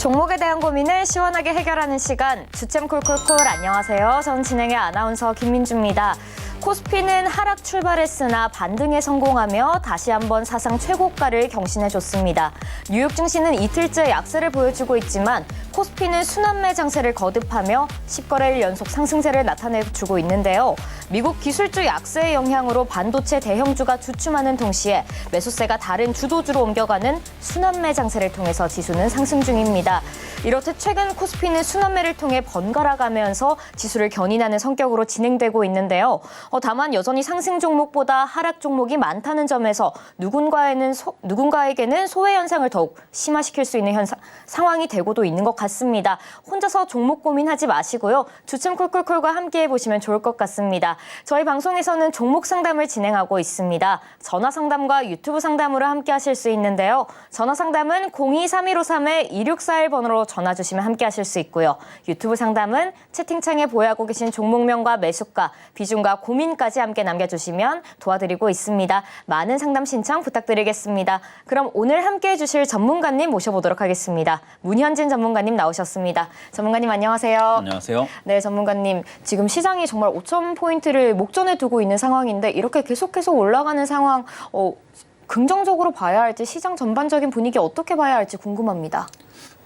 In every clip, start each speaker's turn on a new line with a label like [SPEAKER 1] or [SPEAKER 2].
[SPEAKER 1] 종목에 대한 고민을 시원하게 해결하는 시간, 주챔 콜콜콜. 안녕하세요. 전 진행의 아나운서 김민주입니다. 코스피는 하락 출발했으나 반등에 성공하며 다시 한번 사상 최고가를 경신해줬습니다. 뉴욕 증시는 이틀째 약세를 보여주고 있지만 코스피는 순환매 장세를 거듭하며 10거래일 연속 상승세를 나타내주고 있는데요. 미국 기술주 약세의 영향으로 반도체 대형주가 주춤하는 동시에 매수세가 다른 주도주로 옮겨가는 순환매 장세를 통해서 지수는 상승 중입니다. 이렇듯 최근 코스피는 순환매를 통해 번갈아가면서 지수를 견인하는 성격으로 진행되고 있는데요. 다만 여전히 상승 종목보다 하락 종목이 많다는 점에서 누군가에게는 소외 현상을 더욱 심화시킬 수 있는 상황이 되고도 있는 것 같습니다. 혼자서 종목 고민하지 마시고요. 주춤 콜콜콜과 함께해 보시면 좋을 것 같습니다. 저희 방송에서는 종목 상담을 진행하고 있습니다. 전화 상담과 유튜브 상담으로 함께 하실 수 있는데요. 전화 상담은 02-3153-2641번으로 전화 주시면 함께 하실 수 있고요. 유튜브 상담은 채팅창에 보유하고 계신 종목명과 매수가, 비중과 고민까지 함께 남겨주시면 도와드리고 있습니다. 많은 상담 신청 부탁드리겠습니다. 그럼 오늘 함께해 주실 전문가님 모셔보도록 하겠습니다. 문현진 전문가님 나오셨습니다. 전문가님 안녕하세요.
[SPEAKER 2] 안녕하세요.
[SPEAKER 1] 네, 전문가님. 지금 시장이 정말 5,000포인트를 목전에 두고 있는 상황인데 이렇게 계속해서 올라가는 상황, 긍정적으로 봐야 할지 시장 전반적인 분위기 어떻게 봐야 할지 궁금합니다.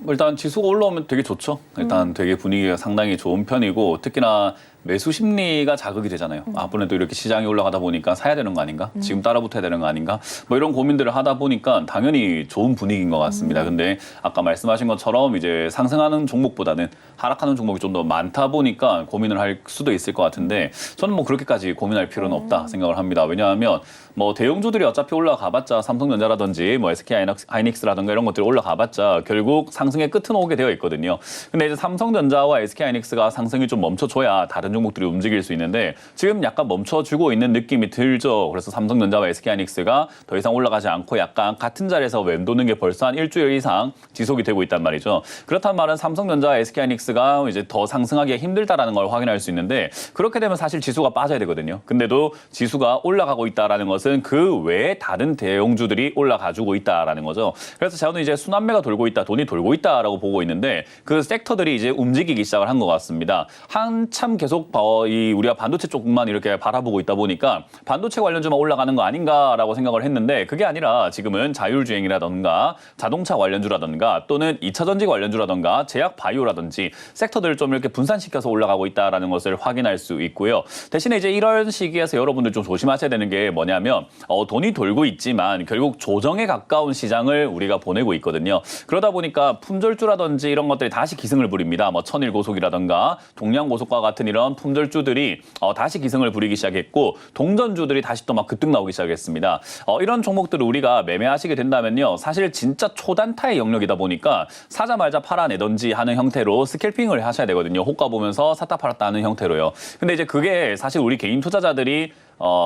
[SPEAKER 2] 일단 지수가 올라오면 되게 좋죠. 일단 되게 분위기가 상당히 좋은 편이고 특히나 매수 심리가 자극이 되잖아요. 앞으로도 이렇게 시장이 올라가다 보니까 사야 되는 거 아닌가? 지금 따라붙어야 되는 거 아닌가? 뭐 이런 고민들을 하다 보니까 당연히 좋은 분위기인 것 같습니다. 근데 아까 말씀하신 것처럼 이제 상승하는 종목보다는 하락하는 종목이 좀 더 많다 보니까 고민을 할 수도 있을 것 같은데 저는 뭐 그렇게까지 고민할 필요는 없다 생각을 합니다. 왜냐하면 뭐 대형주들이 어차피 올라가봤자 삼성전자라든지 뭐 SK하이닉스라든가 이런 것들이 올라가봤자 결국 상승의 끝은 오게 되어 있거든요. 근데 이제 삼성전자와 SK하이닉스가 상승이 좀 멈춰줘야 다른 종목들이 움직일 수 있는데 지금 약간 멈춰주고 있는 느낌이 들죠. 그래서 삼성전자와 SK하이닉스가 더 이상 올라가지 않고 약간 같은 자리에서 맴도는 게 벌써 한 일주일 이상 지속이 되고 있단 말이죠. 그렇단 말은 삼성전자와 SK하이닉스가 이제 더 상승하기가 힘들다라는 걸 확인할 수 있는데 그렇게 되면 사실 지수가 빠져야 되거든요. 근데도 지수가 올라가고 있다라는 것은 그 외에 다른 대형주들이 올라가주고 있다라는 거죠. 그래서 저는 이제 순환매가 돌고 있다, 돈이 돌고 있다라고 보고 있는데 그 섹터들이 이제 움직이기 시작을 한 것 같습니다. 한참 계속 우리가 반도체 쪽만 이렇게 바라보고 있다 보니까 반도체 관련주만 올라가는 거 아닌가라고 생각을 했는데 그게 아니라 지금은 자율주행이라든가 자동차 관련주라든가 또는 2차 전지 관련주라든가 제약 바이오라든지 섹터들을 좀 이렇게 분산시켜서 올라가고 있다라는 것을 확인할 수 있고요. 대신에 이제 이런 시기에서 여러분들 좀 조심하셔야 되는 게 뭐냐면 돈이 돌고 있지만 결국 조정에 가까운 시장을 우리가 보내고 있거든요. 그러다 보니까 품절주라든지 이런 것들이 다시 기승을 부립니다. 뭐 천일고속이라든가 동양고속과 같은 이런 품절주들이 다시 기승을 부리기 시작했고 동전주들이 다시 또 막 급등 나오기 시작했습니다. 이런 종목들을 우리가 매매하시게 된다면요. 사실 진짜 초단타의 영역이다 보니까 사자마자 팔아내던지 하는 형태로 스캘핑을 하셔야 되거든요. 호가 보면서 샀다 팔았다 하는 형태로요. 근데 이제 그게 사실 우리 개인 투자자들이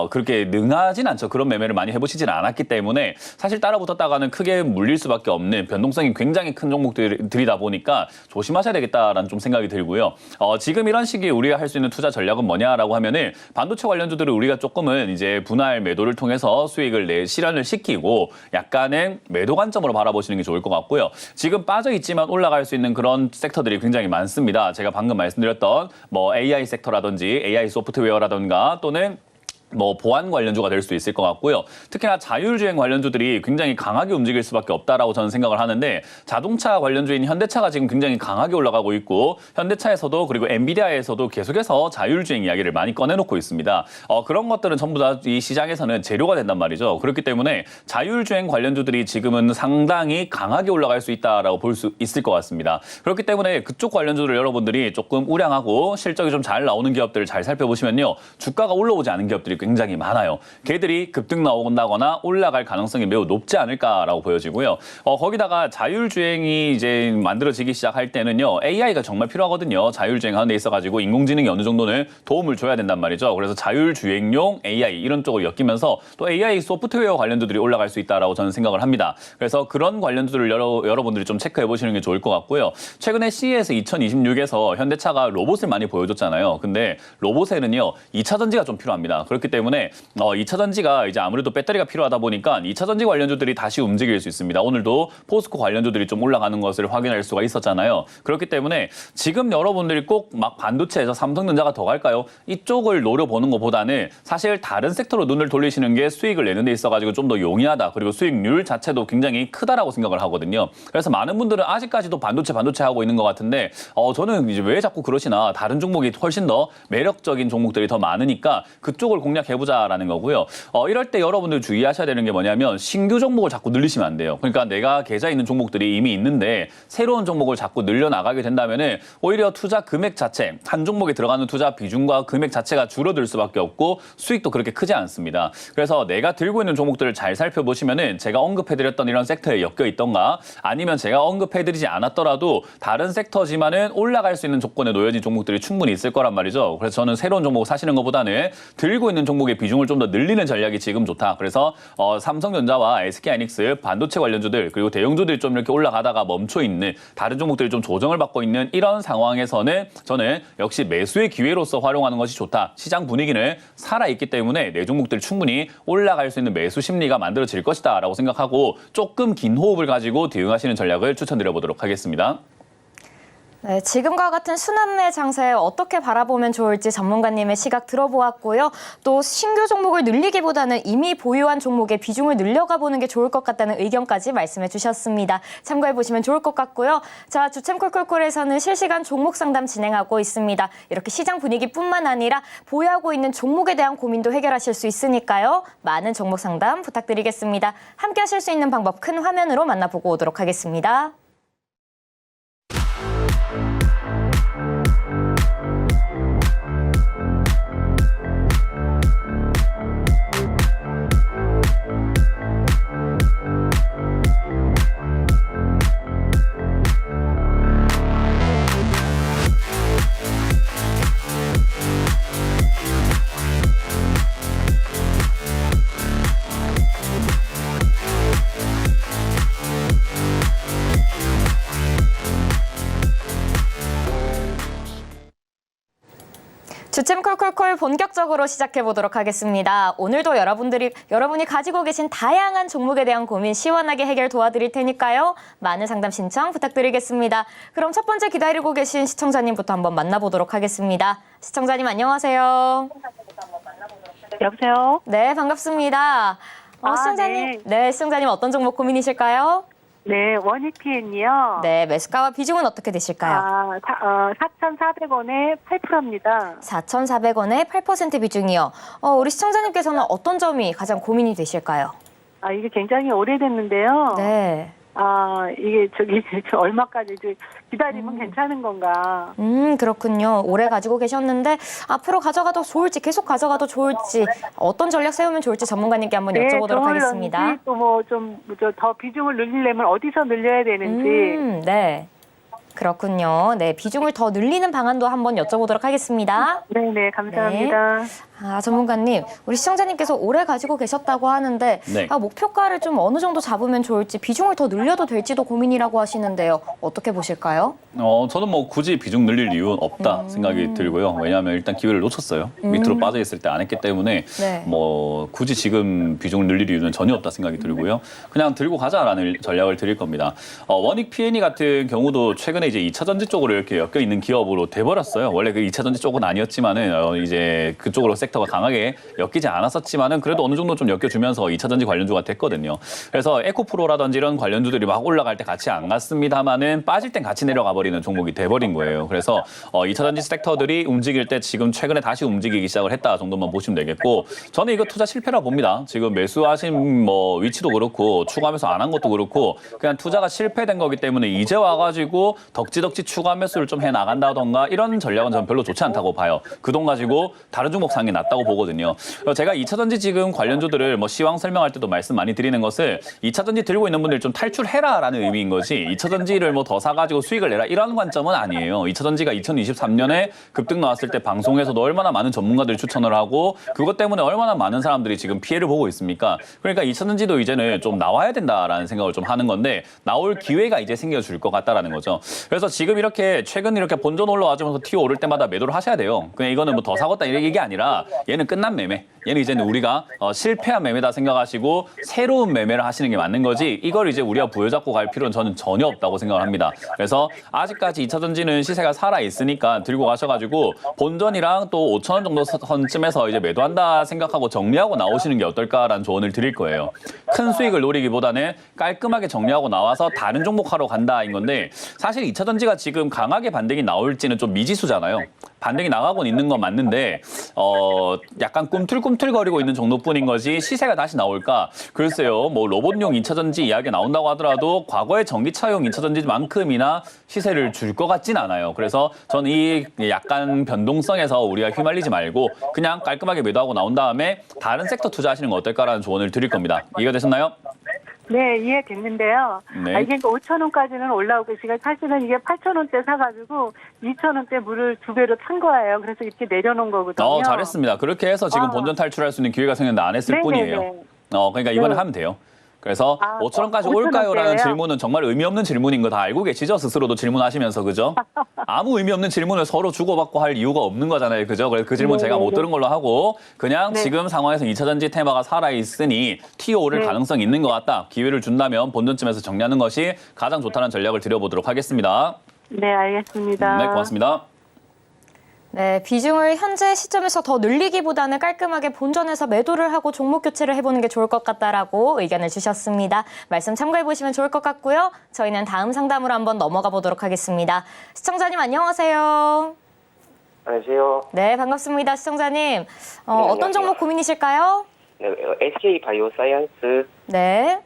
[SPEAKER 2] 그렇게 능하진 않죠. 그런 매매를 많이 해보시진 않았기 때문에 사실 따라붙었다가는 크게 물릴 수밖에 없는 변동성이 굉장히 큰 종목들이다 보니까 조심하셔야 되겠다라는 좀 생각이 들고요. 지금 이런 시기에 우리가 할 수 있는 투자 전략은 뭐냐라고 하면은 반도체 관련주들을 우리가 조금은 이제 분할 매도를 통해서 수익을 실현을 시키고 약간은 매도 관점으로 바라보시는 게 좋을 것 같고요. 지금 빠져 있지만 올라갈 수 있는 그런 섹터들이 굉장히 많습니다. 제가 방금 말씀드렸던 뭐 AI 섹터라든지 AI 소프트웨어라든가 또는 뭐 보안 관련주가 될 수 있을 것 같고요. 특히나 자율주행 관련주들이 굉장히 강하게 움직일 수밖에 없다라고 저는 생각을 하는데 자동차 관련주인 현대차가 지금 굉장히 강하게 올라가고 있고 현대차에서도 그리고 엔비디아에서도 계속해서 자율주행 이야기를 많이 꺼내놓고 있습니다. 그런 것들은 전부 다 이 시장에서는 재료가 된단 말이죠. 그렇기 때문에 자율주행 관련주들이 지금은 상당히 강하게 올라갈 수 있다라고 볼 수 있을 것 같습니다. 그렇기 때문에 그쪽 관련주를 여러분들이 조금 우량하고 실적이 좀 잘 나오는 기업들을 잘 살펴보시면요. 주가가 올라오지 않은 기업들이 굉장히 많아요. 걔들이 급등 나온다거나 올라갈 가능성이 매우 높지 않을까라고 보여지고요. 거기다가 자율주행이 이제 만들어지기 시작할 때는요. AI가 정말 필요하거든요. 자율주행 하는 데 있어가지고 인공지능이 어느 정도는 도움을 줘야 된단 말이죠. 그래서 자율주행용 AI 이런 쪽으로 엮이면서 또 AI 소프트웨어 관련주들이 올라갈 수 있다라고 저는 생각을 합니다. 그래서 그런 관련주들을 여러분들이 좀 체크해 보시는 게 좋을 것 같고요. 최근에 CES 2026에서 현대차가 로봇을 많이 보여줬잖아요. 근데 로봇에는요. 2차 전지가 좀 필요합니다. 그렇기 때문에 2차 전지가 이제 아무래도 배터리가 필요하다 보니까 2차 전지 관련주들이 다시 움직일 수 있습니다. 오늘도 포스코 관련주들이 좀 올라가는 것을 확인할 수가 있었잖아요. 그렇기 때문에 지금 여러분들이 꼭 막 반도체에서 삼성전자가 더 갈까요? 이쪽을 노려보는 것보다는 사실 다른 섹터로 눈을 돌리시는 게 수익을 내는 데 있어가지고 좀 더 용이하다. 그리고 수익률 자체도 굉장히 크다라고 생각을 하거든요. 그래서 많은 분들은 아직까지도 반도체 하고 있는 것 같은데 저는 이제 왜 자꾸 그러시나, 다른 종목이 훨씬 더 매력적인 종목들이 더 많으니까 그쪽을 공략해보자라는 거고요. 이럴 때 여러분들 주의하셔야 되는 게 뭐냐면 신규 종목을 자꾸 늘리시면 안 돼요. 그러니까 내가 계좌 있는 종목들이 이미 있는데 새로운 종목을 자꾸 늘려나가게 된다면은 오히려 투자 금액 자체, 한 종목에 들어가는 투자 비중과 금액 자체가 줄어들 수밖에 없고 수익도 그렇게 크지 않습니다. 그래서 내가 들고 있는 종목들을 잘 살펴보시면은 제가 언급해드렸던 이런 섹터에 엮여 있던가, 아니면 제가 언급해드리지 않았더라도 다른 섹터지만은 올라갈 수 있는 조건에 놓여진 종목들이 충분히 있을 거란 말이죠. 그래서 저는 새로운 종목 사시는 것보다는 들고 있는 종목의 비중을 좀 더 늘리는 전략이 지금 좋다. 그래서 삼성전자와 SK하이닉스 반도체 관련주들, 그리고 대형주들이 좀 이렇게 올라가다가 멈춰 있는, 다른 종목들이 좀 조정을 받고 있는 이런 상황에서는 저는 역시 매수의 기회로서 활용하는 것이 좋다. 시장 분위기는 살아있기 때문에 내 종목들 충분히 올라갈 수 있는 매수 심리가 만들어질 것이다 라고 생각하고 조금 긴 호흡을 가지고 대응하시는 전략을 추천드려보도록 하겠습니다.
[SPEAKER 1] 네, 지금과 같은 순환매 장세 어떻게 바라보면 좋을지 전문가님의 시각 들어보았고요. 또 신규 종목을 늘리기보다는 이미 보유한 종목의 비중을 늘려가 보는 게 좋을 것 같다는 의견까지 말씀해 주셨습니다. 참고해 보시면 좋을 것 같고요. 자, 주챔콜콜콜에서는 실시간 종목 상담 진행하고 있습니다. 이렇게 시장 분위기뿐만 아니라 보유하고 있는 종목에 대한 고민도 해결하실 수 있으니까요. 많은 종목 상담 부탁드리겠습니다. 함께 하실 수 있는 방법 큰 화면으로 만나보고 오도록 하겠습니다. 주챔콜콜콜 본격적으로 시작해 보도록 하겠습니다. 오늘도 여러분이 가지고 계신 다양한 종목에 대한 고민 시원하게 해결 도와드릴 테니까요. 많은 상담 신청 부탁드리겠습니다. 그럼 첫 번째 기다리고 계신 시청자님부터 한번 만나보도록 하겠습니다. 시청자님 안녕하세요.
[SPEAKER 3] 여보세요?
[SPEAKER 1] 네, 반갑습니다. 시청자님, 네, 시청자님 어떤 종목 고민이실까요?
[SPEAKER 3] 네, 원익PN이요.
[SPEAKER 1] 네, 매수가와 비중은 어떻게 되실까요?
[SPEAKER 3] 4,400원에 8%입니다.
[SPEAKER 1] 4,400원에 8% 비중이요. 우리 시청자님께서는 어떤 점이 가장 고민이 되실까요?
[SPEAKER 3] 이게 굉장히 오래됐는데요.
[SPEAKER 1] 네.
[SPEAKER 3] 이게 얼마까지 기다리면 괜찮은 건가.
[SPEAKER 1] 그렇군요. 오래 가지고 계셨는데 앞으로 가져가도 좋을지, 계속 가져가도 좋을지, 어떤 전략 세우면 좋을지 전문가님께 한번 여쭤보도록 하겠습니다.
[SPEAKER 3] 또 더 비중을 늘리려면 어디서 늘려야 되는지.
[SPEAKER 1] 네. 그렇군요. 네, 비중을 더 늘리는 방안도 한번 여쭤보도록 하겠습니다.
[SPEAKER 3] 네네, 감사합니다.
[SPEAKER 1] 네. 전문가님, 우리 시청자님께서 오래 가지고 계셨다고 하는데
[SPEAKER 2] 네.
[SPEAKER 1] 목표가를 좀 어느 정도 잡으면 좋을지, 비중을 더 늘려도 될지도 고민이라고 하시는데요. 어떻게 보실까요?
[SPEAKER 2] 저는 뭐 굳이 비중 늘릴 이유는 없다 생각이 들고요. 왜냐하면 일단 기회를 놓쳤어요. 밑으로 빠져 있을 때 안 했기 때문에
[SPEAKER 1] 네.
[SPEAKER 2] 뭐 굳이 지금 비중을 늘릴 이유는 전혀 없다 생각이 들고요. 그냥 들고 가자라는 전략을 드릴 겁니다. 원익PNE 같은 경우도 최근에 이제 2차 전지 쪽으로 이렇게 엮여 있는 기업으로 돼버렸어요. 원래 그 2차 전지 쪽은 아니었지만은 이제 그쪽으로 섹터가 강하게 엮이지 않았었지만은 그래도 어느 정도 좀 엮여주면서 2차 전지 관련주가 됐거든요. 그래서 에코프로라든지 이런 관련주들이 막 올라갈 때 같이 안 갔습니다만은 빠질 땐 같이 내려가 버리는 종목이 돼버린 거예요. 그래서 2차 전지 섹터들이 움직일 때 지금 최근에 다시 움직이기 시작을 했다 정도만 보시면 되겠고, 저는 이거 투자 실패라 봅니다. 지금 매수하신 위치도 그렇고 추가매수 안 한 것도 그렇고 그냥 투자가 실패된 거기 때문에 이제 와가지고 덕지덕지 추가 매수를 좀 해 나간다던가 이런 전략은 저는 별로 좋지 않다고 봐요. 그 돈 가지고 다른 종목 사는 게 낫다고 보거든요. 제가 2차 전지 지금 관련주들을 시황 설명할 때도 말씀 많이 드리는 것을 2차 전지 들고 있는 분들 좀 탈출해라라는 의미인 거지 2차 전지를 더 사가지고 수익을 내라 이런 관점은 아니에요. 2차 전지가 2023년에 급등 나왔을 때 방송에서도 얼마나 많은 전문가들이 추천을 하고 그것 때문에 얼마나 많은 사람들이 지금 피해를 보고 있습니까? 그러니까 2차 전지도 이제는 좀 나와야 된다라는 생각을 좀 하는 건데 나올 기회가 이제 생겨줄 것 같다라는 거죠. 그래서 지금 이렇게 최근 이렇게 본전 올라와주면서 튀어 오를 때마다 매도를 하셔야 돼요. 그냥 이거는 더 사겠다 이런 얘기 아니라 얘는 끝난 매매. 얘는 이제는 우리가 실패한 매매다 생각하시고 새로운 매매를 하시는 게 맞는 거지 이걸 이제 우리가 부여잡고 갈 필요는 저는 전혀 없다고 생각을 합니다. 그래서 아직까지 2차전지는 시세가 살아있으니까 들고 가셔가지고 본전이랑 또 5,000원 정도 선쯤에서 이제 매도한다 생각하고 정리하고 나오시는 게 어떨까라는 조언을 드릴 거예요. 큰 수익을 노리기보다는 깔끔하게 정리하고 나와서 다른 종목 하러 간다인 건데 사실 2차전지가 지금 강하게 반등이 나올지는 좀 미지수잖아요. 반등이 나가고 있는 건 맞는데 약간 꿈틀꿈틀거리고 있는 정도뿐인 거지 시세가 다시 나올까? 글쎄요. 뭐 로봇용 2차전지 이야기 나온다고 하더라도 과거의 전기차용 2차전지만큼이나 시세를 줄 것 같진 않아요. 그래서 저는 이 약간 변동성에서 우리가 휘말리지 말고 그냥 깔끔하게 매도하고 나온 다음에 다른 섹터 투자하시는 거 어떨까라는 조언을 드릴 겁니다. 이해가 되셨나요?
[SPEAKER 3] 네, 이해됐는데요.
[SPEAKER 2] 네.
[SPEAKER 3] 이게 5,000원까지는 올라오고 있으니까 사실은 이게 8,000원대 사가지고 2,000원대 물을 2배로 탄 거예요. 그래서 이렇게 내려놓은 거거든요.
[SPEAKER 2] 잘했습니다. 그렇게 해서 지금 본전 탈출할 수 있는 기회가 생겼는데 안 했을
[SPEAKER 3] 네네네.
[SPEAKER 2] 뿐이에요. 그러니까 이번에
[SPEAKER 3] 네.
[SPEAKER 2] 하면 돼요. 그래서 5,000원까지
[SPEAKER 3] 5,000원
[SPEAKER 2] 올까요라는
[SPEAKER 3] 대예요?
[SPEAKER 2] 질문은 정말 의미 없는 질문인 거 다 알고 계시죠? 스스로도 질문하시면서 그죠? 아무 의미 없는 질문을 서로 주고받고 할 이유가 없는 거잖아요. 그죠? 그래서 그 질문 제가 못 들은 걸로 하고 그냥
[SPEAKER 3] 네.
[SPEAKER 2] 지금 상황에서 2차전지 테마가 살아있으니 TO 오를
[SPEAKER 3] 네.
[SPEAKER 2] 가능성이 있는 것 같다. 기회를 준다면 본전쯤에서 정리하는 것이 가장 좋다는 전략을 드려보도록 하겠습니다.
[SPEAKER 3] 네, 알겠습니다.
[SPEAKER 2] 네, 고맙습니다.
[SPEAKER 1] 네, 비중을 현재 시점에서 더 늘리기보다는 깔끔하게 본전에서 매도를 하고 종목 교체를 해보는 게 좋을 것 같다라고 의견을 주셨습니다. 말씀 참고해 보시면 좋을 것 같고요. 저희는 다음 상담으로 한번 넘어가 보도록 하겠습니다. 시청자님 안녕하세요.
[SPEAKER 4] 안녕하세요.
[SPEAKER 1] 네, 반갑습니다. 시청자님. 어떤
[SPEAKER 4] 안녕하세요.
[SPEAKER 1] 종목 고민이실까요?
[SPEAKER 4] 네, SK 바이오사이언스
[SPEAKER 1] 네.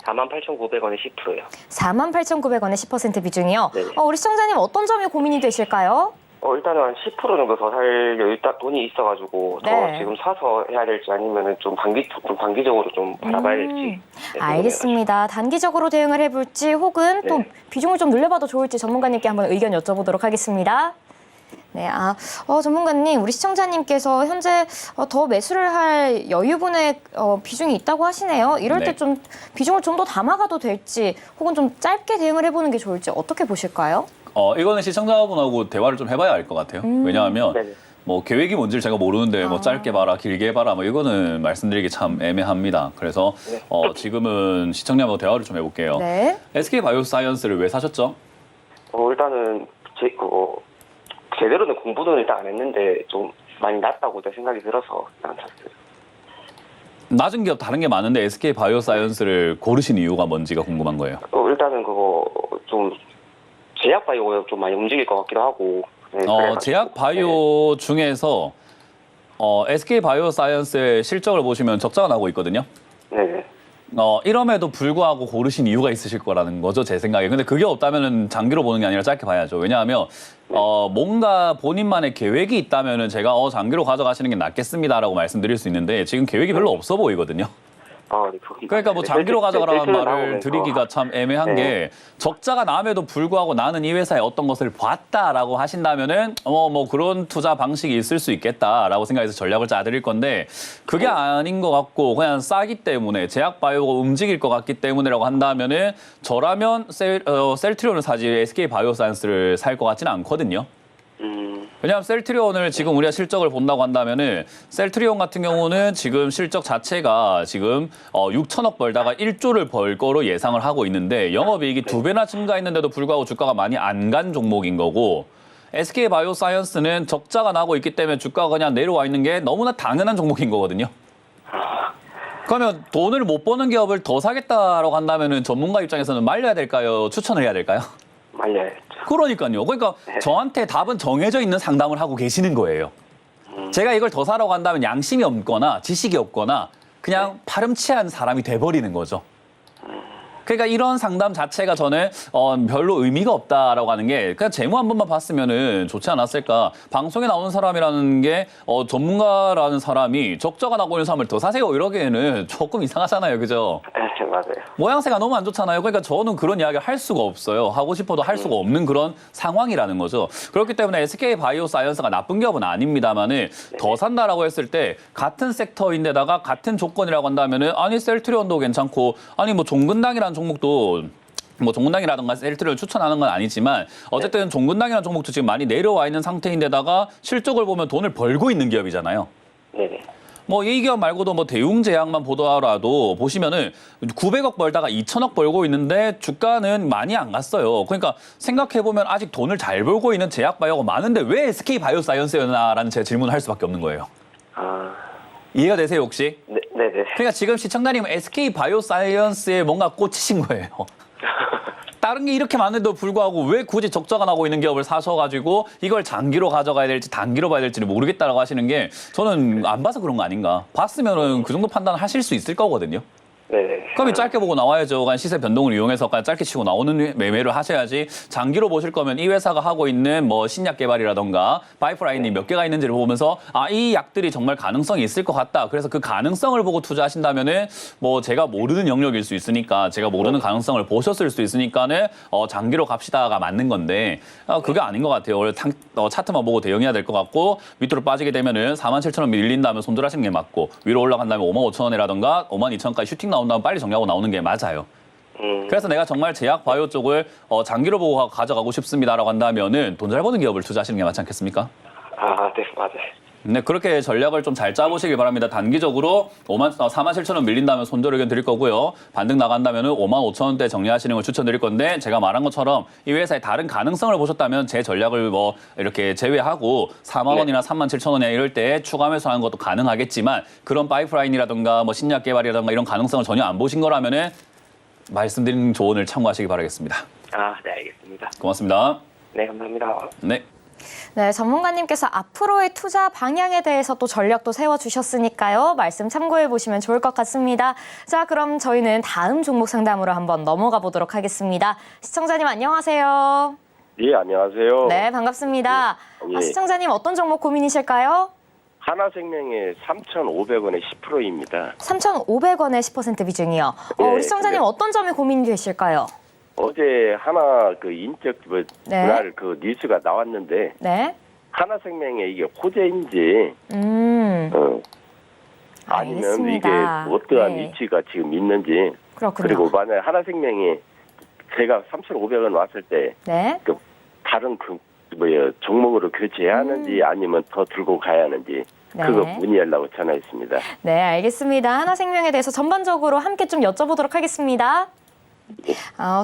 [SPEAKER 4] 48,900원에 10%요.
[SPEAKER 1] 48,900원의 10% 비중이요.
[SPEAKER 4] 네.
[SPEAKER 1] 우리 시청자님 어떤 점이 고민이 되실까요?
[SPEAKER 4] 일단은 한 10% 정도 더 살 여유 돈이 있어가지고
[SPEAKER 1] 네.
[SPEAKER 4] 더 지금 사서 해야 될지 아니면은 좀 단기적으로 좀 바라봐야 될지. 네,
[SPEAKER 1] 알겠습니다. 단기적으로 대응을 해볼지 혹은 또
[SPEAKER 4] 네.
[SPEAKER 1] 비중을 좀 늘려봐도 좋을지 전문가님께 한번 의견 여쭤보도록 하겠습니다. 네, 전문가님, 우리 시청자님께서 현재 더 매수를 할 여유분의 비중이 있다고 하시네요. 이럴
[SPEAKER 2] 네.
[SPEAKER 1] 때 좀 비중을 좀 더 담아가도 될지 혹은 좀 짧게 대응을 해보는 게 좋을지 어떻게 보실까요?
[SPEAKER 2] 이거는 시청자분하고 대화를 좀 해봐야 알 것 같아요. 왜냐하면
[SPEAKER 4] 네네.
[SPEAKER 2] 뭐 계획이 뭔지를 제가 모르는데 뭐 짧게 봐라, 길게 봐라, 뭐 이거는 말씀드리기 참 애매합니다. 그래서 지금은 시청자하고 대화를 좀 해볼게요.
[SPEAKER 1] 네.
[SPEAKER 2] SK 바이오사이언스를 왜 사셨죠?
[SPEAKER 4] 일단은 제대로는 공부는 일단 안 했는데 좀 많이 낮다고 생각이 들어서 일단 샀어요.
[SPEAKER 2] 낮은 기업 다른 게 많은데 SK 바이오사이언스를 고르신 이유가 뭔지가 궁금한 거예요.
[SPEAKER 4] 일단은 그거 좀 제약 바이오가 좀 많이 움직일 것 같기도 하고. 네, 그래가지고.
[SPEAKER 2] 제약 바이오 중에서 SK 바이오사이언스의 실적을 보시면 적자가 나고 있거든요.
[SPEAKER 4] 네네.
[SPEAKER 2] 이럼에도 불구하고 고르신 이유가 있으실 거라는 거죠, 제 생각에. 근데 그게 없다면은 장기로 보는 게 아니라 짧게 봐야죠. 왜냐하면 뭔가 본인만의 계획이 있다면은 제가 장기로 가져가시는 게 낫겠습니다라고 말씀드릴 수 있는데 지금 계획이 별로 없어 보이거든요.
[SPEAKER 4] 네,
[SPEAKER 2] 그러니까 뭐 장기로 가져가라는 말을
[SPEAKER 4] 나오면서.
[SPEAKER 2] 드리기가 참 애매한
[SPEAKER 4] 네.
[SPEAKER 2] 게 적자가 남에도 불구하고 나는 이 회사의 어떤 것을 봤다라고 하신다면은 뭐 그런 투자 방식이 있을 수 있겠다라고 생각해서 전략을 짜드릴 건데 그게 아닌 것 같고 그냥 싸기 때문에 제약 바이오가 움직일 것 같기 때문에라고 한다면은 저라면 셀트리온을 사지 SK 바이오사이언스를 살 것 같지는 않거든요. 왜냐하면 셀트리온을 지금 우리가 실적을 본다고 한다면은 셀트리온 같은 경우는 지금 실적 자체가 지금 6천억 벌다가 1조를 벌 거로 예상을 하고 있는데 영업이익이 2배나 증가했는데도 불구하고 주가가 많이 안 간 종목인 거고 SK 바이오사이언스는 적자가 나고 있기 때문에 주가가 그냥 내려와 있는 게 너무나 당연한 종목인 거거든요. 그러면 돈을 못 버는 기업을 더 사겠다라고 한다면은 전문가 입장에서는 말려야 될까요? 추천을 해야 될까요?
[SPEAKER 4] 말려야죠.
[SPEAKER 2] 그러니까요. 그러니까 저한테 답은 정해져 있는 상담을 하고 계시는 거예요. 제가 이걸 더 사라고 한다면 양심이 없거나 지식이 없거나 그냥 파렴치한 사람이 돼버리는 거죠. 그러니까 이런 상담 자체가 저는 별로 의미가 없다라고 하는 게 그냥 재무 한 번만 봤으면은 좋지 않았을까. 방송에 나오는 사람이라는 게 전문가라는 사람이 적자가 나고 있는 사람을 더 사세요 이러기에는 조금 이상하잖아요. 그죠?
[SPEAKER 4] 네, 맞아요.
[SPEAKER 2] 모양새가 너무 안 좋잖아요. 그러니까 저는 그런 이야기를 할 수가 없어요. 하고 싶어도 할 수가 없는 그런 상황이라는 거죠. 그렇기 때문에 SK 바이오사이언스가 나쁜 기업은 아닙니다만은 더 산다라고 했을 때 같은 섹터인데다가 같은 조건이라고 한다면은 아니 셀트리온도 괜찮고 아니 뭐 종근당이라는 종목도 뭐 종근당이라든가 셀트리온을 추천하는 건 아니지만 어쨌든 종근당이라는 종목도 지금 많이 내려와 있는 상태인데다가 실적을 보면 돈을 벌고 있는 기업이잖아요.
[SPEAKER 4] 네네.
[SPEAKER 2] 뭐 이 기업 말고도 뭐 대웅제약만 보더라도 보시면은 900억 벌다가 2천억 벌고 있는데 주가는 많이 안 갔어요. 그러니까 생각해 보면 아직 돈을 잘 벌고 있는 제약바이오가 많은데 왜 SK바이오사이언스였나라는 제 질문을 할 수밖에 없는 거예요. 이해가 되세요 혹시?
[SPEAKER 4] 네네.
[SPEAKER 2] 그러니까 지금 시청자님은 SK바이오사이언스에 뭔가 꽂히신 거예요. 다른 게 이렇게 많은데도 불구하고 왜 굳이 적자가 나고 있는 기업을 사셔가지고 이걸 장기로 가져가야 될지 단기로 봐야 될지를 모르겠다라고 하시는 게 저는 안 봐서 그런 거 아닌가. 봤으면은 그 정도 판단 하실 수 있을 거거든요.
[SPEAKER 4] 네네.
[SPEAKER 2] 그럼 짧게 보고 나와야죠. 그냥 시세 변동을 이용해서 그냥 짧게 치고 나오는 매매를 하셔야지. 장기로 보실 거면 이 회사가 하고 있는 뭐 신약 개발이라던가 파이프라인이 몇 개가 있는지를 보면서 이 약들이 정말 가능성이 있을 것 같다. 그래서 그 가능성을 보고 투자하신다면은 뭐 제가 모르는 영역일 수 있으니까 제가 모르는 가능성을 보셨을 수 있으니까는 장기로 갑시다가 맞는 건데 그게 아닌 것 같아요. 원래 차트만 보고 대응해야 될 것 같고 밑으로 빠지게 되면은 47,000원 밀린다면 손절하시는 게 맞고 위로 올라간다면 55,000원이라던가 52,000원까지 슈팅 나온 다음 빨리 정리하고 나오는 게 맞아요. 그래서 내가 정말 제약 바이오 쪽을 장기로 보고 가져가고 싶습니다라고 한다면은 돈 잘 버는 기업을 투자하시는 게 맞지 않겠습니까?
[SPEAKER 4] 네, 맞아요.
[SPEAKER 2] 네, 그렇게 전략을 좀 잘 짜보시길 바랍니다. 단기적으로 47,000원 밀린다면 손절 의견 드릴 거고요. 반등 나간다면 55,000원대 정리하시는 걸 추천드릴 건데 제가 말한 것처럼 이 회사의 다른 가능성을 보셨다면 제 전략을 뭐 이렇게 제외하고 4만 원이나 37,000원이나 이럴 때 추가 매수하는 것도 가능하겠지만 그런 파이프라인이라든가 뭐 신약 개발이라든가 이런 가능성을 전혀 안 보신 거라면은 말씀드린 조언을 참고하시기 바라겠습니다.
[SPEAKER 4] 네, 알겠습니다.
[SPEAKER 2] 고맙습니다.
[SPEAKER 4] 네, 감사합니다.
[SPEAKER 2] 네.
[SPEAKER 1] 네, 전문가님께서 앞으로의 투자 방향에 대해서 또 전략도 세워주셨으니까요. 말씀 참고해 보시면 좋을 것 같습니다. 자, 그럼 저희는 다음 종목 상담으로 한번 넘어가 보도록 하겠습니다. 시청자님 안녕하세요.
[SPEAKER 5] 예, 안녕하세요.
[SPEAKER 1] 네, 반갑습니다.
[SPEAKER 5] 예.
[SPEAKER 1] 시청자님 어떤 종목 고민이실까요?
[SPEAKER 5] 하나생명의 3,500원의 10%입니다.
[SPEAKER 1] 3,500원의 10% 비중이요.
[SPEAKER 5] 예,
[SPEAKER 1] 우리 시청자님
[SPEAKER 5] 근데-
[SPEAKER 1] 어떤 점이 고민이 되실까요?
[SPEAKER 5] 어제 하나 그 인적
[SPEAKER 1] 네.
[SPEAKER 5] 분할 그 뉴스가 나왔는데
[SPEAKER 1] 네.
[SPEAKER 5] 하나생명의 이게 호재인지 아니면 이게
[SPEAKER 1] 알겠습니다.
[SPEAKER 5] 어떠한
[SPEAKER 1] 네.
[SPEAKER 5] 위치가 지금 있는지
[SPEAKER 1] 그렇군요.
[SPEAKER 5] 그리고 만약 하나생명이 제가 3,500원 왔을 때
[SPEAKER 1] 네.
[SPEAKER 5] 그 다른 그 종목으로 교체해야 하는지 아니면 더 들고 가야 하는지
[SPEAKER 1] 네.
[SPEAKER 5] 그거 문의하려고 전화했습니다.
[SPEAKER 1] 네, 알겠습니다. 하나생명에 대해서 전반적으로 함께 좀 여쭤보도록 하겠습니다.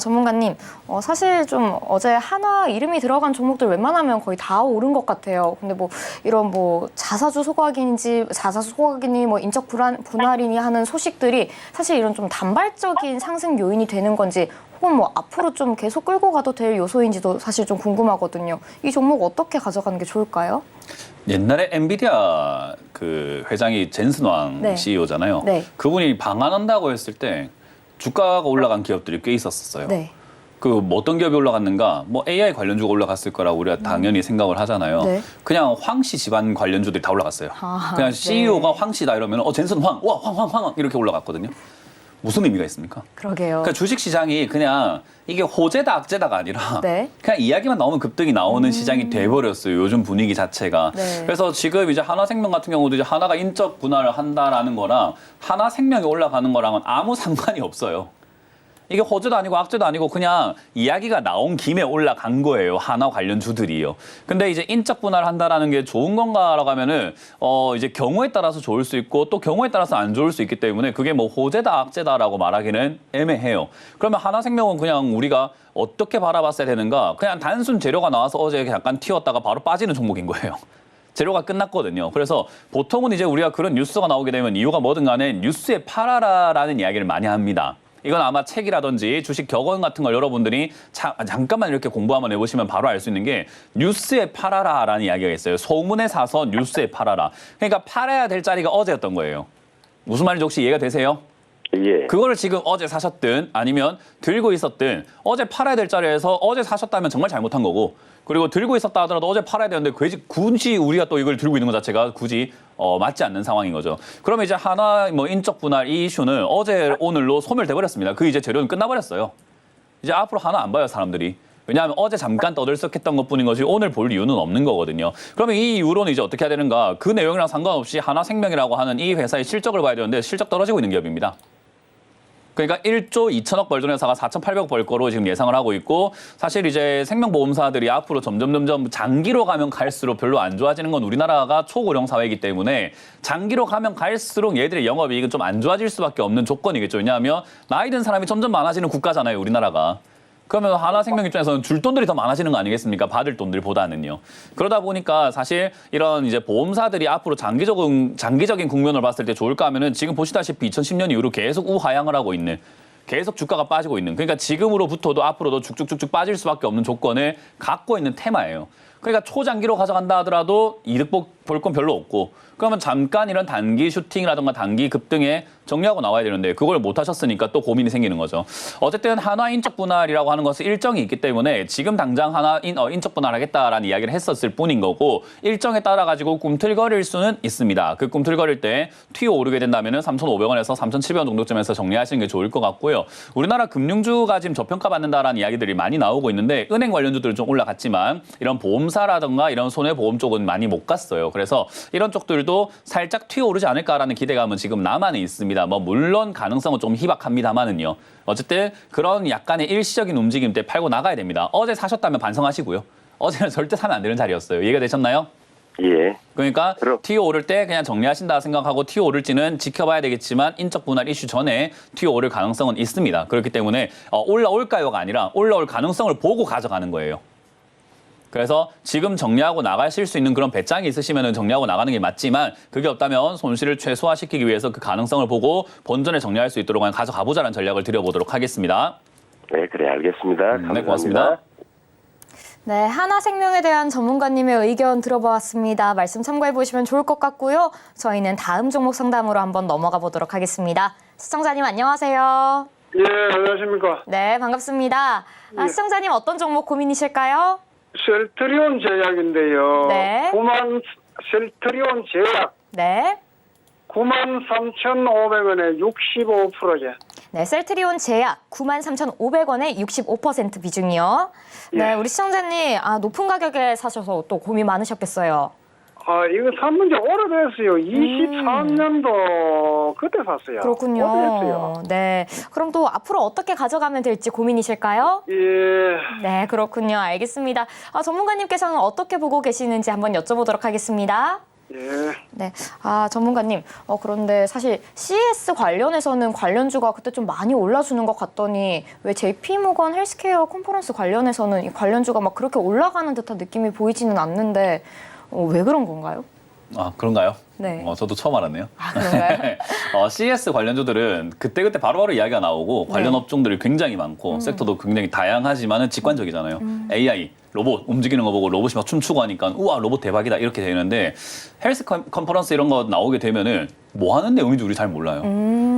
[SPEAKER 1] 전문가님, 사실 좀 어제 하나 이름이 들어간 종목들 웬만하면 거의 다 오른 것 같아요. 근데 뭐 이런 뭐 자사주 소각이니 뭐 인적 분할이니 하는 소식들이 사실 이런 좀 단발적인 상승 요인이 되는 건지 혹은 뭐 앞으로 좀 계속 끌고 가도 될 요소인지도 사실 좀 궁금하거든요. 이 종목 어떻게 가져가는 게 좋을까요?
[SPEAKER 2] 옛날에 엔비디아 그 회장이 젠슨왕
[SPEAKER 1] 네.
[SPEAKER 2] CEO잖아요.
[SPEAKER 1] 네.
[SPEAKER 2] 그분이 방한한다고 했을 때 주가가 올라간 기업들이 꽤 있었어요.
[SPEAKER 1] 네.
[SPEAKER 2] 그 어떤 기업이 올라갔는가? 뭐 AI 관련주가 올라갔을 거라고 우리가 당연히 생각을 하잖아요.
[SPEAKER 1] 네.
[SPEAKER 2] 그냥 황씨 집안 관련주들이 다 올라갔어요. 그냥
[SPEAKER 1] 네.
[SPEAKER 2] CEO가 황씨다 이러면 젠슨 황, 와, 황 이렇게 올라갔거든요. 무슨 의미가 있습니까?
[SPEAKER 1] 그러게요.
[SPEAKER 2] 그러니까 주식 시장이 그냥 이게 호재다 악재다가 아니라
[SPEAKER 1] 네.
[SPEAKER 2] 그냥 이야기만 나오면 급등이 나오는 시장이 돼버렸어요. 요즘 분위기 자체가.
[SPEAKER 1] 네.
[SPEAKER 2] 그래서 지금 이제 하나생명 같은 경우도 이제 하나가 인적 분할을 한다라는 거랑 하나생명이 올라가는 거랑은 아무 상관이 없어요. 이게 호재도 아니고 악재도 아니고 그냥 이야기가 나온 김에 올라간 거예요. 하나 관련주들이요. 근데 이제 인적 분할한다라는 게 좋은 건가라고 하면은 이제 경우에 따라서 좋을 수 있고 또 경우에 따라서 안 좋을 수 있기 때문에 그게 뭐 호재다 악재다라고 말하기는 애매해요. 그러면 하나생명은 그냥 우리가 어떻게 바라봤어야 되는가? 그냥 단순 재료가 나와서 어제 약간 튀었다가 바로 빠지는 종목인 거예요. 재료가 끝났거든요. 그래서 보통은 이제 우리가 그런 뉴스가 나오게 되면 이유가 뭐든 간에 뉴스에 팔아라라는 이야기를 많이 합니다. 이건 아마 책이라든지 주식 격언 같은 걸 여러분들이 잠깐만 이렇게 공부 한번 해보시면 바로 알 수 있는 게 뉴스에 팔아라라는 이야기가 있어요. 소문에 사서 뉴스에 팔아라. 그러니까 팔아야 될 자리가 어제였던 거예요. 무슨 말인지 혹시 이해가 되세요?
[SPEAKER 5] 예.
[SPEAKER 2] 그거를 지금 어제 사셨든 아니면 들고 있었든 어제 팔아야 될 자리에서 어제 사셨다면 정말 잘못한 거고 그리고 들고 있었다 하더라도 어제 팔아야 되는데 굳이 우리가 또 이걸 들고 있는 것 자체가 굳이 맞지 않는 상황인 거죠. 그러면 이제 하나 뭐 인적 분할 이 이슈는 어제 오늘로 소멸돼 버렸습니다. 그 이제 재료는 끝나버렸어요. 이제 앞으로 하나 안 봐요 사람들이. 왜냐하면 어제 잠깐 떠들썩했던 것뿐인 것이 오늘 볼 이유는 없는 거거든요. 그러면 이 이후로는 이제 어떻게 해야 되는가? 그 내용이랑 상관없이 하나생명이라고 하는 이 회사의 실적을 봐야 되는데 실적 떨어지고 있는 기업입니다. 그러니까 1조 2천억 벌 돈 회사가 4,800억 벌 거로 지금 예상을 하고 있고 사실 이제 생명보험사들이 앞으로 점점 장기로 가면 갈수록 별로 안 좋아지는 건 우리나라가 초고령 사회이기 때문에 장기로 가면 갈수록 얘들의 영업이익은 좀 안 좋아질 수밖에 없는 조건이겠죠. 왜냐하면 나이 든 사람이 점점 많아지는 국가잖아요, 우리나라가. 그러면 하나생명 입장에서는 줄 돈들이 더 많아지는 거 아니겠습니까? 받을 돈들보다는요. 그러다 보니까 사실 이런 이제 보험사들이 앞으로 장기적인 국면을 봤을 때 좋을까 하면은 지금 보시다시피 2010년 이후로 계속 우하향을 하고 있는 계속 주가가 빠지고 있는 그러니까 지금으로부터도 앞으로도 쭉쭉쭉쭉 빠질 수밖에 없는 조건을 갖고 있는 테마예요. 그러니까 초장기로 가져간다 하더라도 이득 볼 건 별로 없고 그러면 잠깐 이런 단기 슈팅이라든가 단기 급등에 정리하고 나와야 되는데 그걸 못 하셨으니까 또 고민이 생기는 거죠. 어쨌든 한화 인적 분할이라고 하는 것은 일정이 있기 때문에 지금 당장 한화 인적 분할하겠다라는 이야기를 했었을 뿐인 거고 일정에 따라 가지고 꿈틀거릴 수는 있습니다. 그 꿈틀거릴 때 튀어 오르게 된다면은 3,500원에서 3,700원 정도쯤에서 정리하시는 게 좋을 것 같고요. 우리나라 금융주가 지금 저평가받는다라는 이야기들이 많이 나오고 있는데 은행 관련주들은 좀 올라갔지만 이런 보험사라든가 이런 손해보험 쪽은 많이 못 갔어요. 그래서 이런 쪽들도 살짝 튀어오르지 않을까라는 기대감은 지금 남아는 있습니다. 뭐 물론 가능성은 좀 희박합니다만은요. 어쨌든 그런 약간의 일시적인 움직임 때 팔고 나가야 됩니다. 어제 사셨다면 반성하시고요. 어제는 절대 사면 안 되는 자리였어요. 이해가 되셨나요?
[SPEAKER 5] 예.
[SPEAKER 2] 그러니까 튀어오를 때 그냥 정리하신다 생각하고 튀어오를지는 지켜봐야 되겠지만 인적 분할 이슈 전에 튀어오를 가능성은 있습니다. 그렇기 때문에 올라올까요가 아니라 올라올 가능성을 보고 가져가는 거예요. 그래서 지금 정리하고 나가실 수 있는 그런 배짱이 있으시면 정리하고 나가는 게 맞지만 그게 없다면 손실을 최소화시키기 위해서 그 가능성을 보고 본전에 정리할 수 있도록 그냥 가져가보자는 전략을 드려보도록 하겠습니다.
[SPEAKER 5] 네, 그래 알겠습니다. 감사합니다.
[SPEAKER 2] 네, 고맙습니다.
[SPEAKER 1] 네, 하나생명에 대한 전문가님의 의견 들어보았습니다. 말씀 참고해 보시면 좋을 것 같고요. 저희는 다음 종목 상담으로 한번 넘어가 보도록 하겠습니다. 시청자님 안녕하세요.
[SPEAKER 6] 예, 안녕하십니까.
[SPEAKER 1] 네, 반갑습니다.
[SPEAKER 6] 예.
[SPEAKER 1] 시청자님 어떤 종목 고민이실까요?
[SPEAKER 6] 셀트리온 제약인데요.
[SPEAKER 1] 네.
[SPEAKER 6] 셀트리온 제약
[SPEAKER 1] 네.
[SPEAKER 6] 93,500원에 65%죠.
[SPEAKER 1] 네, 셀트리온 제약 93,500원에 65% 비중이요. 네,
[SPEAKER 6] 예.
[SPEAKER 1] 우리 시청자님 높은 가격에 사셔서 또 고민 많으셨겠어요.
[SPEAKER 6] 이거 산 문제 오래됐어요. 23년도 그때 샀어요.
[SPEAKER 1] 그렇군요.
[SPEAKER 6] 오래됐어요.
[SPEAKER 1] 네, 그럼 또 앞으로 어떻게 가져가면 될지 고민이실까요?
[SPEAKER 6] 예.
[SPEAKER 1] 네, 그렇군요. 알겠습니다. 전문가님께서는 어떻게 보고 계시는지 한번 여쭤보도록 하겠습니다.
[SPEAKER 6] 예.
[SPEAKER 1] 네, 전문가님, 그런데 사실 CS 관련해서는 관련주가 그때 좀 많이 올라주는 것 같더니 왜 JP모건 헬스케어 컨퍼런스 관련해서는 이 관련주가 막 그렇게 올라가는 듯한 느낌이 보이지는 않는데 왜 그런 건가요?
[SPEAKER 2] 그런가요?
[SPEAKER 1] 네.
[SPEAKER 2] 저도 처음 알았네요.
[SPEAKER 1] 그런가요?
[SPEAKER 2] CS 관련주들은 그때그때 바로바로 이야기가 나오고 관련
[SPEAKER 1] 네.
[SPEAKER 2] 업종들이 굉장히 많고 섹터도 굉장히 다양하지만은 직관적이잖아요. AI, 로봇 움직이는 거 보고 로봇이 막 춤추고 하니까 우와 로봇 대박이다 이렇게 되는데 헬스 컨퍼런스 이런 거 나오게 되면은 뭐 하는 내용인지 우리 잘 몰라요.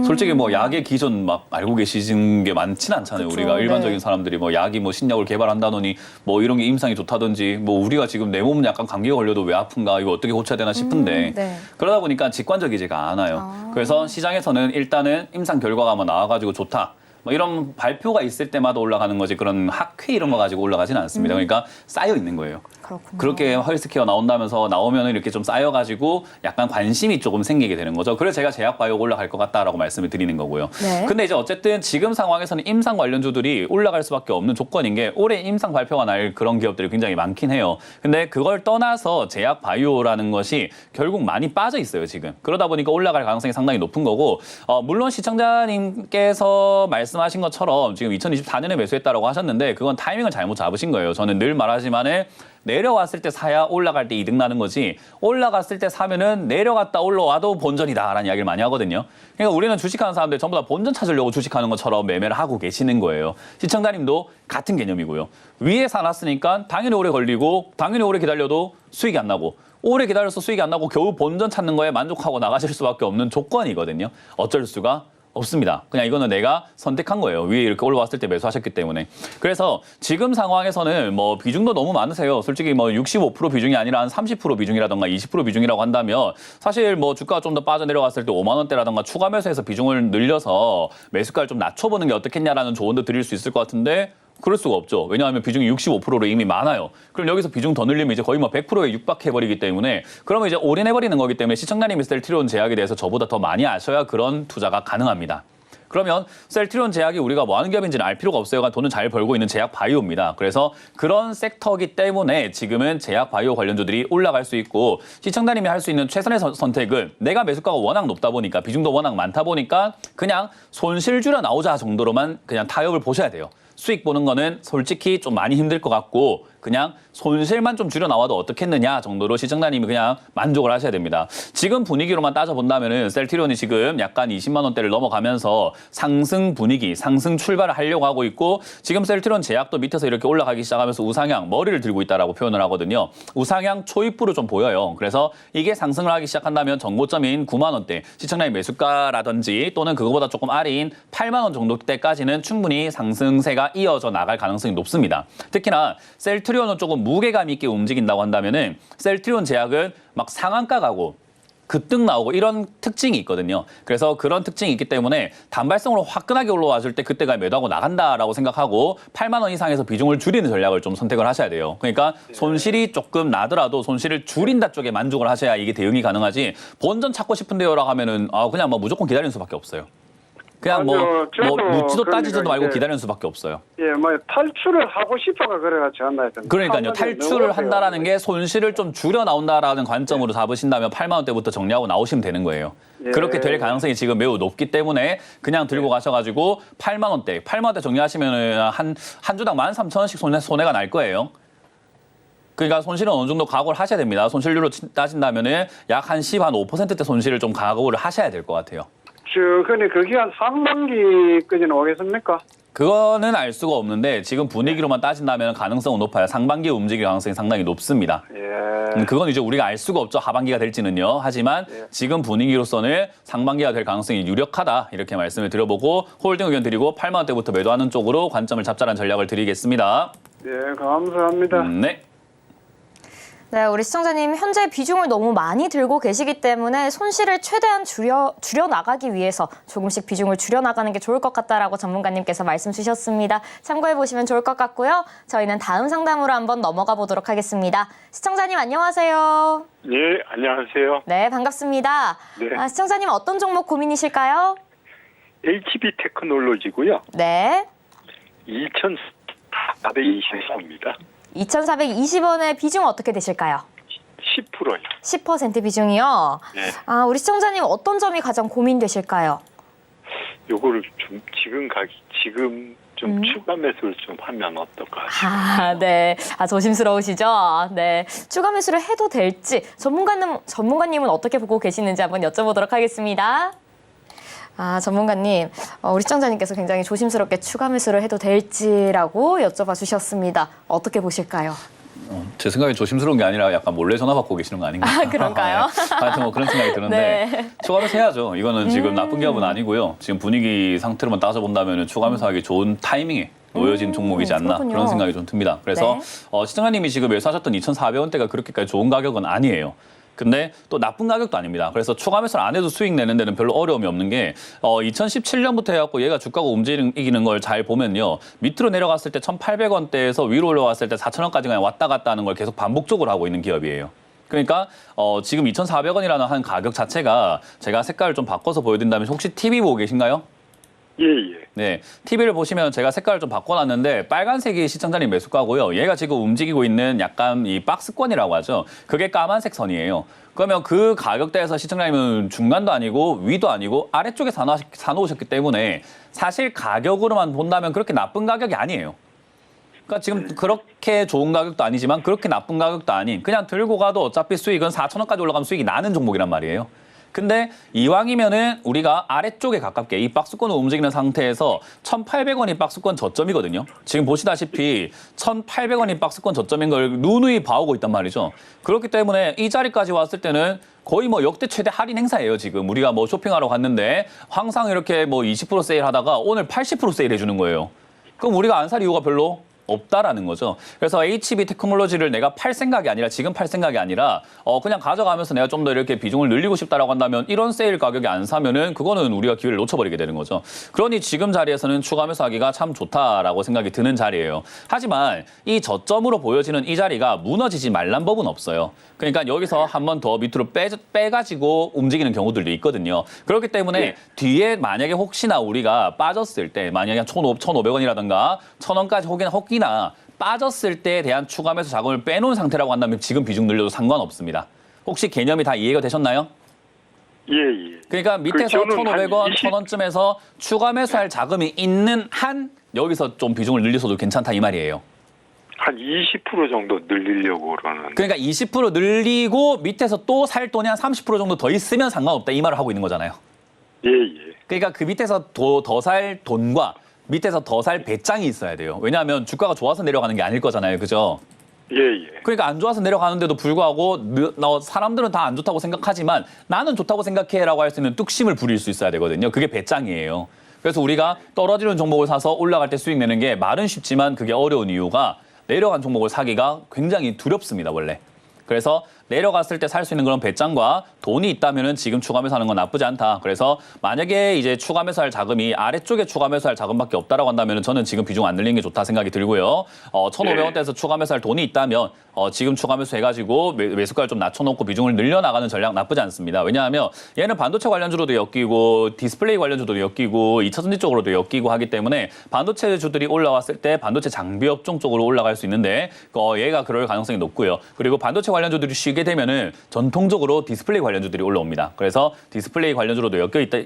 [SPEAKER 2] 솔직히 뭐 약의 기존 막 알고 계시는 게 많지는 않잖아요.
[SPEAKER 1] 그쵸,
[SPEAKER 2] 우리가 일반적인
[SPEAKER 1] 네.
[SPEAKER 2] 사람들이 뭐 약이 뭐 신약을 개발한다더니 뭐 이런 게 임상이 좋다든지 뭐 우리가 지금 내 몸은 약간 감기가 걸려도 왜 아픈가 이거 어떻게 고쳐야 되나 싶은데
[SPEAKER 1] 네.
[SPEAKER 2] 그러다 보니까 직관적이지가 않아요. 그래서 시장에서는 일단은 임상 결과가 뭐 나와가지고 좋다. 뭐 이런 발표가 있을 때마다 올라가는 거지 그런 학회 이런 거 가지고 올라가지는 않습니다. 그러니까 쌓여 있는 거예요.
[SPEAKER 1] 그렇군요.
[SPEAKER 2] 그렇게 헬스케어 나오면은 이렇게 좀 쌓여가지고 약간 관심이 조금 생기게 되는 거죠. 그래서 제가 제약바이오 올라갈 것 같다라고 말씀을 드리는 거고요.
[SPEAKER 1] 네.
[SPEAKER 2] 근데 이제 어쨌든 지금 상황에서는 임상 관련주들이 올라갈 수밖에 없는 조건인 게 올해 임상 발표가 날 그런 기업들이 굉장히 많긴 해요. 근데 그걸 떠나서 제약바이오라는 것이 결국 많이 빠져 있어요, 지금. 그러다 보니까 올라갈 가능성이 상당히 높은 거고 물론 시청자님께서 말씀하신 것처럼 지금 2024년에 매수했다라고 하셨는데 그건 타이밍을 잘못 잡으신 거예요. 저는 늘 말하지만은 내려왔을 때 사야 올라갈 때 이득 나는 거지 올라갔을 때 사면은 내려갔다 올라와도 본전이다라는 이야기를 많이 하거든요. 그러니까 우리는 주식하는 사람들 전부 다 본전 찾으려고 주식하는 것처럼 매매를 하고 계시는 거예요. 시청자님도 같은 개념이고요. 위에 사놨으니까 당연히 오래 걸리고 당연히 오래 기다려도 수익이 안 나고 오래 기다려서 수익이 안 나고 겨우 본전 찾는 거에 만족하고 나가실 수밖에 없는 조건이거든요. 어쩔 수가 없습니다. 그냥 이거는 내가 선택한 거예요. 위에 이렇게 올라왔을 때 매수하셨기 때문에. 그래서 지금 상황에서는 뭐 비중도 너무 많으세요. 솔직히 뭐 65% 비중이 아니라 한 30% 비중이라던가 20% 비중이라고 한다면 사실 뭐 주가가 좀 더 빠져내려갔을 때 5만 원대라던가 추가 매수해서 비중을 늘려서 매수가를 좀 낮춰보는 게 어떻겠냐라는 조언도 드릴 수 있을 것 같은데 그럴 수가 없죠. 왜냐하면 비중이 65%로 이미 많아요. 그럼 여기서 비중 더 늘리면 이제 거의 뭐 100%에 육박해버리기 때문에 그러면 이제 올인해버리는 거기 때문에 시청자님이 셀트리온 제약에 대해서 저보다 더 많이 아셔야 그런 투자가 가능합니다. 그러면 셀트리온 제약이 우리가 뭐 하는 기업인지는 알 필요가 없어요. 돈을 잘 벌고 있는 제약 바이오입니다. 그래서 그런 섹터이기 때문에 지금은 제약 바이오 관련주들이 올라갈 수 있고 시청자님이 할 수 있는 최선의 선택은 내가 매수가가 워낙 높다 보니까 비중도 워낙 많다 보니까 그냥 손실 줄여 나오자 정도로만 그냥 타협을 보셔야 돼요. 수익 보는 거는 솔직히 좀 많이 힘들 것 같고 그냥 손실만 좀 줄여 나와도 어떻겠느냐 정도로 시청자님이 그냥 만족을 하셔야 됩니다. 지금 분위기로만 따져본다면은 셀트리온이 지금 약간 20만 원대를 넘어가면서 상승 분위기, 상승 출발을 하려고 하고 있고 지금 셀트리온 제약도 밑에서 이렇게 올라가기 시작하면서 우상향, 머리를 들고 있다라고 표현을 하거든요. 우상향 초입부로 좀 보여요. 그래서 이게 상승을 하기 시작한다면 정고점인 9만 원대, 시청자의 매수가라든지 또는 그거보다 조금 아래인 8만 원 정도 때까지는 충분히 상승세가 이어져 나갈 가능성이 높습니다. 특히나 셀트리온은 조금 무게감 있게 움직인다고 한다면은 셀트리온 제약은 막 상한가 가고 급등 나오고 이런 특징이 있거든요. 그래서 그런 특징이 있기 때문에 단발성으로 화끈하게 올라왔을 때 그때가 매도하고 나간다라고 생각하고 8만 원 이상에서 비중을 줄이는 전략을 좀 선택을 하셔야 돼요. 그러니까 손실이 조금 나더라도 손실을 줄인다 쪽에 만족을 하셔야 이게 대응이 가능하지 본전 찾고 싶은데요라고 하면은 그냥 뭐 무조건 기다리는 수밖에 없어요. 그냥 뭐 묻지도 따지지도 말고 기다리는 수밖에 없어요.
[SPEAKER 6] 예, 뭐 탈출을 하고 싶어가 그래가지고 한다 했던데.
[SPEAKER 2] 그러니까요. 탈출을 한다라는 게 손실을 좀 줄여 나온다라는 관점으로 잡으신다면 8만 원대부터 정리하고 나오시면 되는 거예요.
[SPEAKER 6] 예.
[SPEAKER 2] 그렇게 될 가능성이 지금 매우 높기 때문에 그냥 들고 가셔가지고 8만 원대 정리하시면은 한 주당 13,000원씩 손해가 날 거예요. 그러니까 손실은 어느 정도 각오를 하셔야 됩니다. 손실률로 따진다면은 약 한 5%대 손실을 좀 각오를 하셔야 될 것 같아요.
[SPEAKER 6] 근데 그게 한 상반기까지는 오겠습니까?
[SPEAKER 2] 그거는 알 수가 없는데 지금 분위기로만 따진다면 가능성은 높아요. 상반기에 움직일 가능성이 상당히 높습니다.
[SPEAKER 6] 예.
[SPEAKER 2] 그건 이제 우리가 알 수가 없죠. 하반기가 될지는요. 하지만 지금 분위기로서는 상반기가 될 가능성이 유력하다. 이렇게 말씀을 드려보고 홀딩 의견 드리고 8만 원대부터 매도하는 쪽으로 관점을 잡자라는 전략을 드리겠습니다.
[SPEAKER 6] 예, 감사합니다.
[SPEAKER 2] 네.
[SPEAKER 1] 네, 우리 시청자님 현재 비중을 너무 많이 들고 계시기 때문에 손실을 최대한 줄여 나가기 위해서 조금씩 비중을 줄여 나가는 게 좋을 것 같다라고 전문가님께서 말씀 주셨습니다. 참고해 보시면 좋을 것 같고요. 저희는 다음 상담으로 한번 넘어가 보도록 하겠습니다. 시청자님 안녕하세요.
[SPEAKER 7] 네, 안녕하세요.
[SPEAKER 1] 네, 반갑습니다.
[SPEAKER 7] 네.
[SPEAKER 1] 시청자님 어떤 종목 고민이실까요?
[SPEAKER 7] HB 테크놀로지고요.
[SPEAKER 1] 네.
[SPEAKER 7] 2,420원입니다.
[SPEAKER 1] 2,420원의 비중 어떻게 되실까요?
[SPEAKER 7] 10%요.
[SPEAKER 1] 10% 비중이요?
[SPEAKER 7] 네.
[SPEAKER 1] 우리 시청자님 어떤 점이 가장 고민되실까요?
[SPEAKER 7] 요거를 좀 지금 좀 추가 매수를 좀 하면 어떨까?
[SPEAKER 1] 네. 조심스러우시죠? 네. 추가 매수를 해도 될지 전문가님은 어떻게 보고 계시는지 한번 여쭤보도록 하겠습니다. 전문가님, 우리 시청자님께서 굉장히 조심스럽게 추가 매수를 해도 될지라고 여쭤봐 주셨습니다. 어떻게 보실까요?
[SPEAKER 2] 제 생각에 조심스러운 게 아니라 약간 몰래 전화 받고 계시는 거 아닌가?
[SPEAKER 1] 그런가요?
[SPEAKER 2] 하여튼 뭐 그런 생각이 드는데
[SPEAKER 1] 네.
[SPEAKER 2] 추가 매수 해야죠. 이거는 지금 나쁜 기업은 아니고요. 지금 분위기 상태로만 따져본다면 추가 매수하기 좋은 타이밍에 놓여진 종목이지 않나
[SPEAKER 1] 그렇군요.
[SPEAKER 2] 그런 생각이 좀 듭니다. 그래서 시청자님이 지금 매수하셨던 2,400원대가 그렇게까지 좋은 가격은 아니에요. 근데 또 나쁜 가격도 아닙니다. 그래서 추가 매수를 안 해도 수익 내는 데는 별로 어려움이 없는 게 2017년부터 해갖고 얘가 주가가 움직이는 걸 잘 보면요. 밑으로 내려갔을 때 1,800원대에서 위로 올라왔을 때 4,000원까지 그냥 왔다 갔다 하는 걸 계속 반복적으로 하고 있는 기업이에요. 그러니까 지금 2,400원이라는 한 가격 자체가 제가 색깔을 좀 바꿔서 보여드린다면 혹시 TV 보고 계신가요?
[SPEAKER 7] 예, 예.
[SPEAKER 2] 네, TV를 보시면 제가 색깔을 좀 바꿔놨는데 빨간색이 시청자님 매수가고요. 얘가 지금 움직이고 있는 약간 이 박스권이라고 하죠. 그게 까만색 선이에요. 그러면 그 가격대에서 시청자님은 중간도 아니고 위도 아니고 아래쪽에 사놓으셨기 때문에 사실 가격으로만 본다면 그렇게 나쁜 가격이 아니에요. 그러니까 지금 그렇게 좋은 가격도 아니지만 그렇게 나쁜 가격도 아닌 그냥 들고 가도 어차피 수익은 4,000원까지 올라가면 수익이 나는 종목이란 말이에요. 근데 이왕이면은 우리가 아래쪽에 가깝게 이 박스권을 움직이는 상태에서 1,800원이 박스권 저점이거든요. 지금 보시다시피 1,800원이 박스권 저점인 걸 누누이 봐오고 있단 말이죠. 그렇기 때문에 이 자리까지 왔을 때는 거의 뭐 역대 최대 할인 행사예요, 지금. 우리가 뭐 쇼핑하러 갔는데 항상 이렇게 뭐 20% 세일하다가 오늘 80% 세일해 주는 거예요. 그럼 우리가 안 살 이유가 별로 없다라는 거죠. 그래서 HB 테크놀로지를 내가 팔 생각이 아니라 지금 팔 생각이 아니라 그냥 가져가면서 내가 좀 더 이렇게 비중을 늘리고 싶다라고 한다면 이런 세일 가격에 안 사면은 그거는 우리가 기회를 놓쳐버리게 되는 거죠. 그러니 지금 자리에서는 추가 매수하기가 참 좋다라고 생각이 드는 자리예요. 하지만 이 저점으로 보여지는 이 자리가 무너지지 말란 법은 없어요. 그러니까 여기서 한 번 더 밑으로 빼가지고 움직이는 경우들도 있거든요. 그렇기 때문에 뒤에 만약에 혹시나 우리가 빠졌을 때 만약에 1,500원이라든가 1,000원까지 혹이나 빠졌을 때에 대한 추가 매수 자금을 빼놓은 상태라고 한다면 지금 비중 늘려도 상관없습니다. 혹시 개념이 다 이해가 되셨나요?
[SPEAKER 7] 예, 예.
[SPEAKER 2] 그러니까 밑에서
[SPEAKER 7] 저는
[SPEAKER 2] 1,500원,
[SPEAKER 7] 20...
[SPEAKER 2] 1,000원쯤에서 추가 매수할 자금이 있는 한 여기서 좀 비중을 늘리셔도 괜찮다 이 말이에요.
[SPEAKER 7] 한 20% 정도 늘리려고 그러는.
[SPEAKER 2] 그러니까 20% 늘리고 밑에서 또 살 돈이 한 30% 정도 더 있으면 상관없다 이 말을 하고 있는 거잖아요.
[SPEAKER 7] 예, 예.
[SPEAKER 2] 그러니까 그 밑에서 더 살 돈과 밑에서 더 살 배짱이 있어야 돼요. 왜냐하면 주가가 좋아서 내려가는 게 아닐 거잖아요. 그죠?
[SPEAKER 7] 예, 예.
[SPEAKER 2] 그러니까 안 좋아서 내려가는데도 불구하고 사람들은 다 안 좋다고 생각하지만 나는 좋다고 생각해라고 할 수 있는 뚝심을 부릴 수 있어야 되거든요. 그게 배짱이에요. 그래서 우리가 떨어지는 종목을 사서 올라갈 때 수익 내는 게 말은 쉽지만 그게 어려운 이유가 내려간 종목을 사기가 굉장히 두렵습니다, 원래. 그래서 내려갔을 때 살 수 있는 그런 배짱과 돈이 있다면은 지금 추가 매수하는 건 나쁘지 않다. 그래서 만약에 이제 추가 매수할 자금이 아래쪽에 추가 매수할 자금밖에 없다라고 한다면은 저는 지금 비중 안 늘리는 게 좋다 생각이 들고요. 1,500원대에서 추가 매수할 돈이 있다면 지금 추가 매수해가지고 매수가를 좀 낮춰놓고 비중을 늘려나가는 전략 나쁘지 않습니다. 왜냐하면 얘는 반도체 관련주로도 엮이고 디스플레이 관련주도 엮이고 2차전지 쪽으로도 엮이고 하기 때문에 반도체주들이 올라왔을 때 반도체 장비 업종 쪽으로 올라갈 수 있는데 얘가 그럴 가능성이 높고요. 그리고 반도체 관련주들이 쉬게 되면은 전통적으로 디스플레이 관련주들이 올라옵니다. 그래서 디스플레이 관련주로도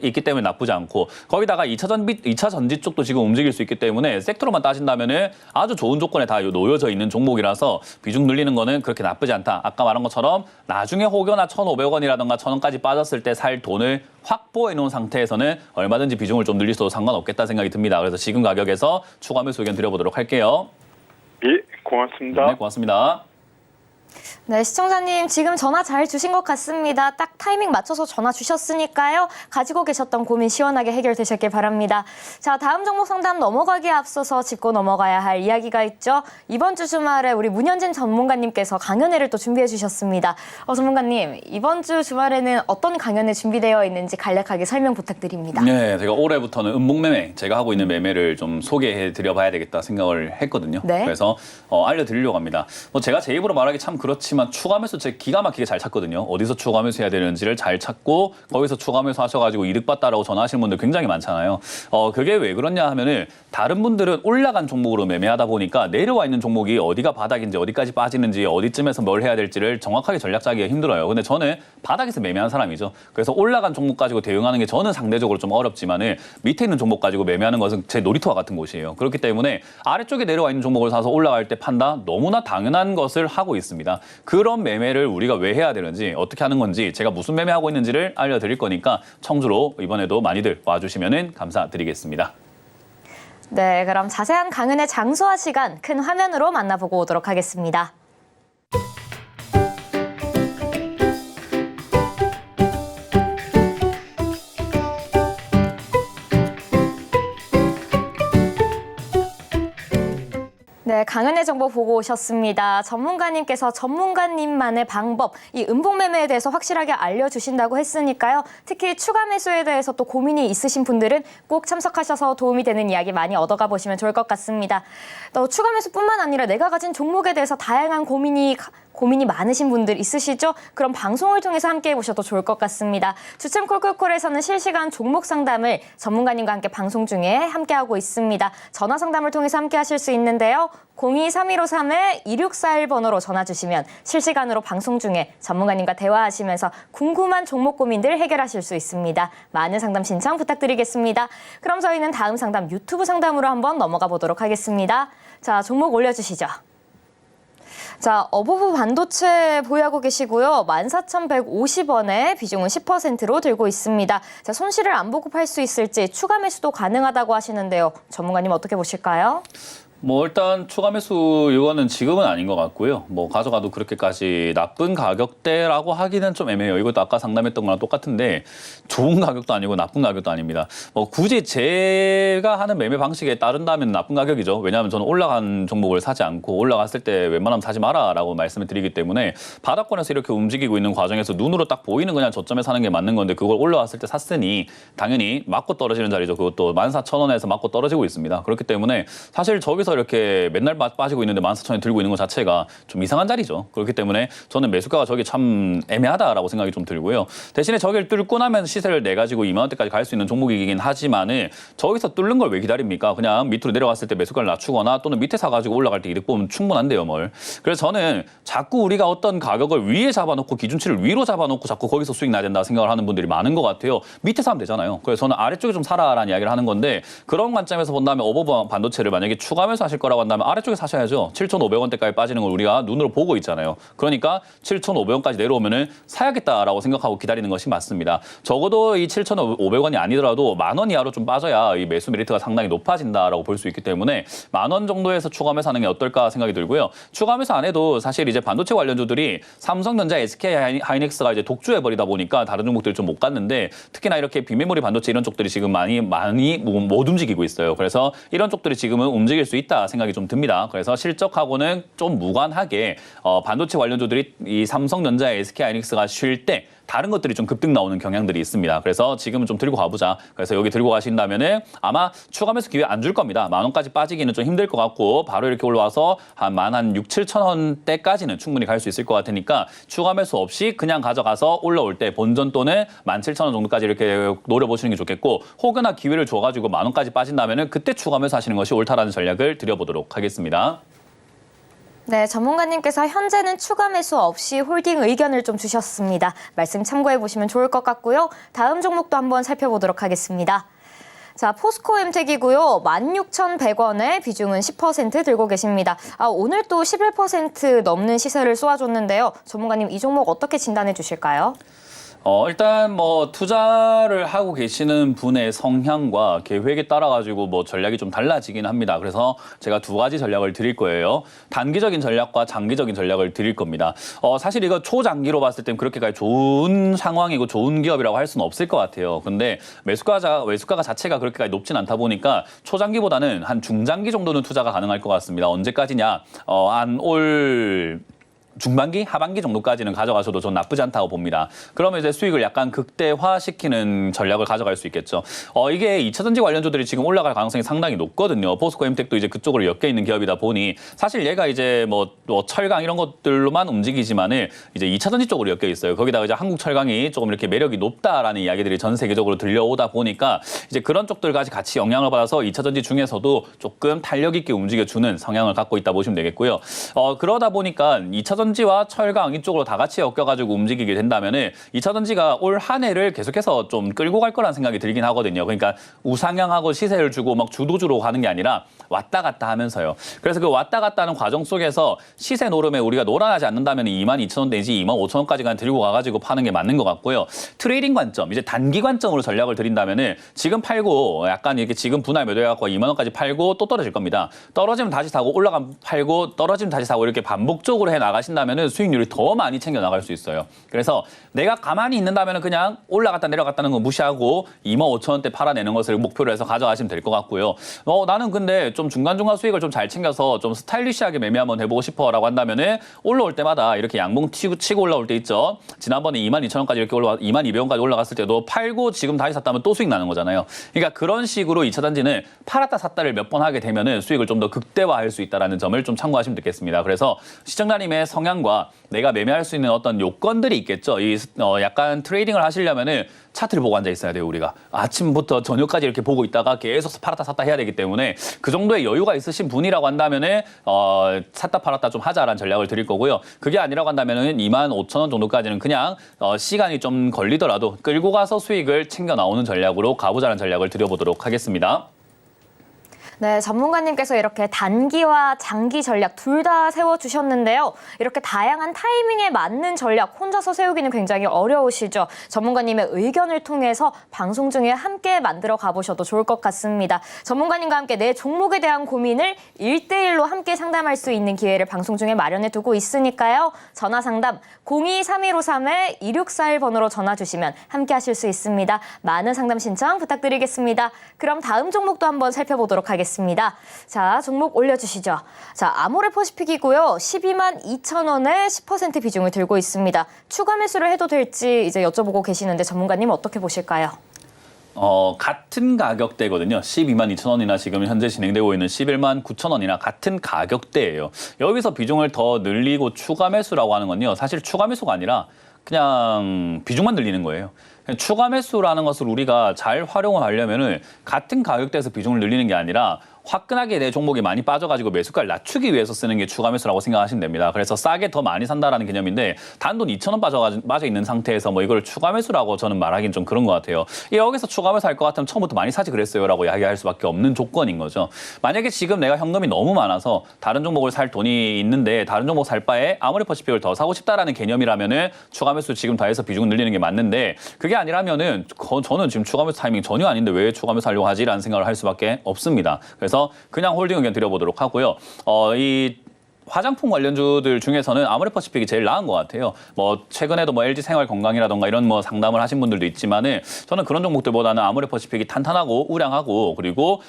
[SPEAKER 2] 있기 때문에 나쁘지 않고 거기다가 2차 전지 쪽도 지금 움직일 수 있기 때문에 섹터로만 따진다면은 아주 좋은 조건에 다 놓여져 있는 종목이라서 비중 늘리는 거는 그렇게 나쁘지 않다. 아까 말한 것처럼 나중에 혹여나 1,500원이라든가 1,000원까지 빠졌을 때 살 돈을 확보해 놓은 상태에서는 얼마든지 비중을 좀 늘리셔도 상관없겠다 생각이 듭니다. 그래서 지금 가격에서 추가 매수 의견 드려보도록 할게요.
[SPEAKER 7] 예, 고맙습니다.
[SPEAKER 2] 네, 고맙습니다.
[SPEAKER 1] 네, 시청자님 지금 전화 잘 주신 것 같습니다. 딱 타이밍 맞춰서 전화 주셨으니까요. 가지고 계셨던 고민 시원하게 해결되셨길 바랍니다. 자, 다음 종목 상담 넘어가기에 앞서서 짚고 넘어가야 할 이야기가 있죠. 이번 주 주말에 우리 문현진 전문가님께서 강연회를 또 준비해 주셨습니다. 전문가님, 이번 주 주말에는 어떤 강연회 준비되어 있는지 간략하게 설명 부탁드립니다.
[SPEAKER 2] 네, 제가 올해부터는 음봉매매, 제가 하고 있는 매매를 좀 소개해 드려봐야 되겠다 생각을 했거든요.
[SPEAKER 1] 네.
[SPEAKER 2] 그래서 알려드리려고 합니다. 제가 제 입으로 말하기 참 그렇지만 추가 매수 제가 기가 막히게 잘 찾거든요. 어디서 추가 매수해야 되는지를 잘 찾고 거기서 추가 매수 하셔가지고 이득 봤다라고 전화하시는 분들 굉장히 많잖아요. 그게 왜 그러냐 하면은 다른 분들은 올라간 종목으로 매매하다 보니까 내려와 있는 종목이 어디가 바닥인지 어디까지 빠지는지 어디쯤에서 뭘 해야 될지를 정확하게 전략 짜기가 힘들어요. 근데 저는 바닥에서 매매한 사람이죠. 그래서 올라간 종목 가지고 대응하는 게 저는 상대적으로 좀 어렵지만은 밑에 있는 종목 가지고 매매하는 것은 제 놀이터와 같은 곳이에요. 그렇기 때문에 아래쪽에 내려와 있는 종목을 사서 올라갈 때 판다 너무나 당연한 것을 하고 있습니다. 그런 매매를 우리가 왜 해야 되는지 어떻게 하는 건지 제가 무슨 매매하고 있는지를 알려드릴 거니까 청주로 이번에도 많이들 와주시면 감사드리겠습니다.
[SPEAKER 1] 네, 그럼 자세한 강연의 장소와 시간 큰 화면으로 만나보고 오도록 하겠습니다. 네, 강연의 정보 보고 오셨습니다. 전문가님께서 전문가님만의 방법, 이 음봉매매에 대해서 확실하게 알려주신다고 했으니까요. 특히 추가 매수에 대해서 또 고민이 있으신 분들은 꼭 참석하셔서 도움이 되는 이야기 많이 얻어가 보시면 좋을 것 같습니다. 또 추가 매수뿐만 아니라 내가 가진 종목에 대해서 다양한 고민이 많으신 분들 있으시죠? 그럼 방송을 통해서 함께 해보셔도 좋을 것 같습니다. 주챔 콜콜콜에서는 실시간 종목 상담을 전문가님과 함께 방송 중에 함께하고 있습니다. 전화 상담을 통해서 함께 하실 수 있는데요. 02-3153-2641번으로 전화 주시면 실시간으로 방송 중에 전문가님과 대화하시면서 궁금한 종목 고민들 해결하실 수 있습니다. 많은 상담 신청 부탁드리겠습니다. 그럼 저희는 다음 상담 유튜브 상담으로 한번 넘어가 보도록 하겠습니다. 자, 종목 올려주시죠. 자, 어버브 반도체 보유하고 계시고요. 14,150원에 비중은 10%로 들고 있습니다. 자, 손실을 안 보고 팔 수 있을지 추가 매수도 가능하다고 하시는데요. 전문가님 어떻게 보실까요?
[SPEAKER 2] 뭐 일단 추가 매수 이거는 지금은 아닌 것 같고요. 뭐 가져가도 그렇게까지 나쁜 가격대라고 하기는 좀 애매해요. 이것도 아까 상담했던 거랑 똑같은데 좋은 가격도 아니고 나쁜 가격도 아닙니다. 뭐 굳이 제가 하는 매매 방식에 따른다면 나쁜 가격이죠. 왜냐하면 저는 올라간 종목을 사지 않고 올라갔을 때 웬만하면 사지 마라라고 말씀을 드리기 때문에 바닥권에서 이렇게 움직이고 있는 과정에서 눈으로 딱 보이는 그냥 저점에 사는 게 맞는 건데 그걸 올라왔을 때 샀으니 당연히 맞고 떨어지는 자리죠. 그것도 14,000원에서 맞고 떨어지고 있습니다. 그렇기 때문에 사실 저기서 이렇게 맨날 빠지고 있는데 14,000원에 들고 있는 것 자체가 좀 이상한 자리죠. 그렇기 때문에 저는 매수가가 저기 참 애매하다라고 생각이 좀 들고요. 대신에 저기를 뚫고 나면 시세를 내가지고 2만 원대까지 갈 수 있는 종목이긴 하지만은 저기서 뚫는 걸 왜 기다립니까? 그냥 밑으로 내려갔을 때 매수가를 낮추거나 또는 밑에 사가지고 올라갈 때 이득 보면 충분한데요, 뭘. 그래서 저는 자꾸 우리가 어떤 가격을 위에 잡아놓고 기준치를 위로 잡아놓고 자꾸 거기서 수익 나야 된다 생각을 하는 분들이 많은 것 같아요. 밑에 사면 되잖아요. 그래서 저는 아래쪽에 좀 사라라는 이야기를 하는 건데 그런 관점에서 본다면 어버버 반도체를 만약에 추가하면서 하실 거라고 한다면 아래쪽에 사셔야죠. 7,500원대까지 빠지는 걸 우리가 눈으로 보고 있잖아요. 그러니까 7,500원까지 내려오면은 사야겠다라고 생각하고 기다리는 것이 맞습니다. 적어도 이 7,500원이 아니더라도 10,000원 이하로 좀 빠져야 이 매수 메리트가 상당히 높아진다라고 볼 수 있기 때문에 10,000원 정도에서 추가하면서 하는 게 어떨까 생각이 들고요. 추가하면서 안 해도 사실 이제 반도체 관련주들이 삼성전자, SK 하이닉스가 이제 독주해 버리다 보니까 다른 종목들이 좀 못 갔는데 특히나 이렇게 비메모리 반도체 이런 쪽들이 지금 많이 못 움직이고 있어요. 그래서 이런 쪽들이 지금은 움직일 수 있다 생각이 좀 듭니다. 그래서 실적하고는 좀 무관하게 반도체 관련주들이 이 삼성전자, SK 하이닉스가 쉴 때 다른 것들이 좀 급등 나오는 경향들이 있습니다. 그래서 지금은 좀 들고 가보자. 그래서 여기 들고 가신다면은 아마 추가 매수 기회 안 줄 겁니다. 10,000원까지 빠지기는 좀 힘들 것 같고 바로 이렇게 올라와서 한 16,000원대까지는 충분히 갈 수 있을 것 같으니까 추가 매수 없이 그냥 가져가서 올라올 때 본전 또는 17,000원 정도까지 이렇게 노려보시는 게 좋겠고 혹여나 기회를 줘가지고 10,000원까지 빠진다면은 그때 추가 매수 하시는 것이 옳다라는 전략을 드려보도록 하겠습니다.
[SPEAKER 1] 네, 전문가님께서 현재는 추가 매수 없이 홀딩 의견을 좀 주셨습니다. 말씀 참고해 보시면 좋을 것 같고요. 다음 종목도 한번 살펴보도록 하겠습니다. 자, 포스코엠텍이고요. 16,100원에 비중은 10% 들고 계십니다. 오늘 또 11% 넘는 시세를 쏘아줬는데요. 전문가님, 이 종목 어떻게 진단해 주실까요?
[SPEAKER 2] 일단 뭐 투자를 하고 계시는 분의 성향과 계획에 따라 가지고 뭐 전략이 좀 달라지긴 합니다. 그래서 제가 두 가지 전략을 드릴 거예요. 단기적인 전략과 장기적인 전략을 드릴 겁니다. 사실 이거 초장기로 봤을 땐 그렇게까지 좋은 상황이고 좋은 기업이라고 할 수는 없을 것 같아요. 근데 매수가가 자체가 그렇게까지 높진 않다 보니까 초장기보다는 한 중장기 정도는 투자가 가능할 것 같습니다. 언제까지냐? 한 올 중반기, 하반기 정도까지는 가져가셔도 전 나쁘지 않다고 봅니다. 그러면 이제 수익을 약간 극대화시키는 전략을 가져갈 수 있겠죠. 이게 2차전지 관련주들이 지금 올라갈 가능성이 상당히 높거든요. 포스코엠텍도 이제 그쪽으로 엮여 있는 기업이다 보니 사실 얘가 이제 뭐 철강 이런 것들로만 움직이지만은 이제 2차전지 쪽으로 엮여 있어요. 거기다가 이제 한국 철강이 조금 이렇게 매력이 높다라는 이야기들이 전 세계적으로 들려오다 보니까 이제 그런 쪽들까지 같이 영향을 받아서 2차전지 중에서도 조금 탄력 있게 움직여주는 성향을 갖고 있다 보시면 되겠고요. 그러다 보니까 2차전지와 철강 이쪽으로 다 같이 엮여가지고 움직이게 된다면은 2차전지가 올 한 해를 계속해서 좀 끌고 갈 거라는 생각이 들긴 하거든요. 그러니까 우상향하고 시세를 주고 막 주도주로 가는 게 아니라 왔다 갔다 하면서요. 그래서 그 왔다 갔다 하는 과정 속에서 시세 노름에 우리가 놀아나지 않는다면 22,000원 내지 25,000원까지만 들고 가가지고 파는 게 맞는 것 같고요. 트레이딩 관점, 이제 단기 관점으로 전략을 드린다면은 지금 팔고 약간 이렇게 지금 분할 매도해갖고 2만 원까지 팔고 또 떨어질 겁니다. 떨어지면 다시 사고 올라가면 팔고 떨어지면 다시 사고 이렇게 반복적으로 해 나가신다면은 수익률이 더 많이 챙겨 나갈 수 있어요. 그래서 내가 가만히 있는다면은 그냥 올라갔다 내려갔다는 거 무시하고 25,000원대 팔아내는 것을 목표로 해서 가져가시면 될 것 같고요. 나는 근데 좀 중간중간 수익을 좀 잘 챙겨서 좀 스타일리시하게 매매 한번 해보고 싶어라고 한다면은 올라올 때마다 이렇게 양봉 치고 올라올 때 있죠. 지난번에 22,000원까지 이렇게 22,200원까지 올라갔을 때도 팔고 지금 다시 샀다면 또 수익 나는 거잖아요. 그러니까 그런 식으로 2차전지는 팔았다 샀다를 몇 번 하게 되면은 수익을 좀 더 극대화할 수 있다는 점을 좀 참고하시면 되겠습니다. 그래서 시청자님의 성향과 내가 매매할 수 있는 어떤 요건들이 있겠죠. 약간 트레이딩을 하시려면은 차트를 보고 앉아 있어야 돼요. 우리가 아침부터 저녁까지 이렇게 보고 있다가 계속 팔았다 샀다 해야 되기 때문에 그 정도의 여유가 있으신 분이라고 한다면은 샀다 팔았다 좀 하자라는 전략을 드릴 거고요. 그게 아니라고 한다면은 25,000원 정도까지는 그냥 시간이 좀 걸리더라도 끌고 가서 수익을 챙겨 나오는 전략으로 가보자는 전략을 드려보도록 하겠습니다.
[SPEAKER 1] 네, 전문가님께서 이렇게 단기와 장기 전략 둘 다 세워주셨는데요. 이렇게 다양한 타이밍에 맞는 전략 혼자서 세우기는 굉장히 어려우시죠. 전문가님의 의견을 통해서 방송 중에 함께 만들어 가보셔도 좋을 것 같습니다. 전문가님과 함께 내 종목에 대한 고민을 1대1로 함께 상담할 수 있는 기회를 방송 중에 마련해 두고 있으니까요. 전화 상담 02-3153-2641 번호로 전화 주시면 함께 하실 수 있습니다. 많은 상담 신청 부탁드리겠습니다. 그럼 다음 종목도 한번 살펴보도록 하겠습니다. 자, 종목 올려주시죠. 자, 아모레퍼시픽이고요. 12만 2천 원에 10% 비중을 들고 있습니다. 추가 매수를 해도 될지 이제 여쭤보고 계시는데 전문가님 어떻게 보실까요?
[SPEAKER 2] 같은 가격대거든요. 12만 2천 원이나 지금 현재 진행되고 있는 11만 9천 원이나 같은 가격대예요. 여기서 비중을 더 늘리고 추가 매수라고 하는 건요. 사실 추가 매수가 아니라 그냥 비중만 늘리는 거예요. 추가 매수라는 것을 우리가 잘 활용을 하려면은 같은 가격대에서 비중을 늘리는 게 아니라 화끈하게 내 종목이 많이 빠져가지고 매수가를 낮추기 위해서 쓰는 게 추가 매수라고 생각하시면 됩니다. 그래서 싸게 더 많이 산다라는 개념인데 단돈 2천 원 빠져 있는 상태에서 뭐 이걸 추가 매수라고 저는 말하기는 좀 그런 것 같아요. 여기서 추가 매수 할 것 같으면 처음부터 많이 사지 그랬어요라고 이야기할 수밖에 없는 조건인 거죠. 만약에 지금 내가 현금이 너무 많아서 다른 종목을 살 돈이 있는데 다른 종목 살 바에 아모레퍼시픽을 더 사고 싶다라는 개념이라면은 추가 매수 지금 다 해서 비중을 늘리는 게 맞는데 그게 아니라면은 저는 지금 추가 매수 타이밍 전혀 아닌데 왜 추가 매수 하려고 하지라는 생각을 할 수밖에 없습니다. 그래서 그냥 홀딩 의견 드려보도록 하고요. 이 화장품 관련주들 중에서는 아모레퍼시픽이 제일 나은 것 같아요. 뭐 최근에도 뭐 LG생활건강이라던가 이런 뭐 상담을 하신 분들도 있지만은 저는 그런 종목들보다는 아모레퍼시픽이 탄탄하고 우량하고 그리고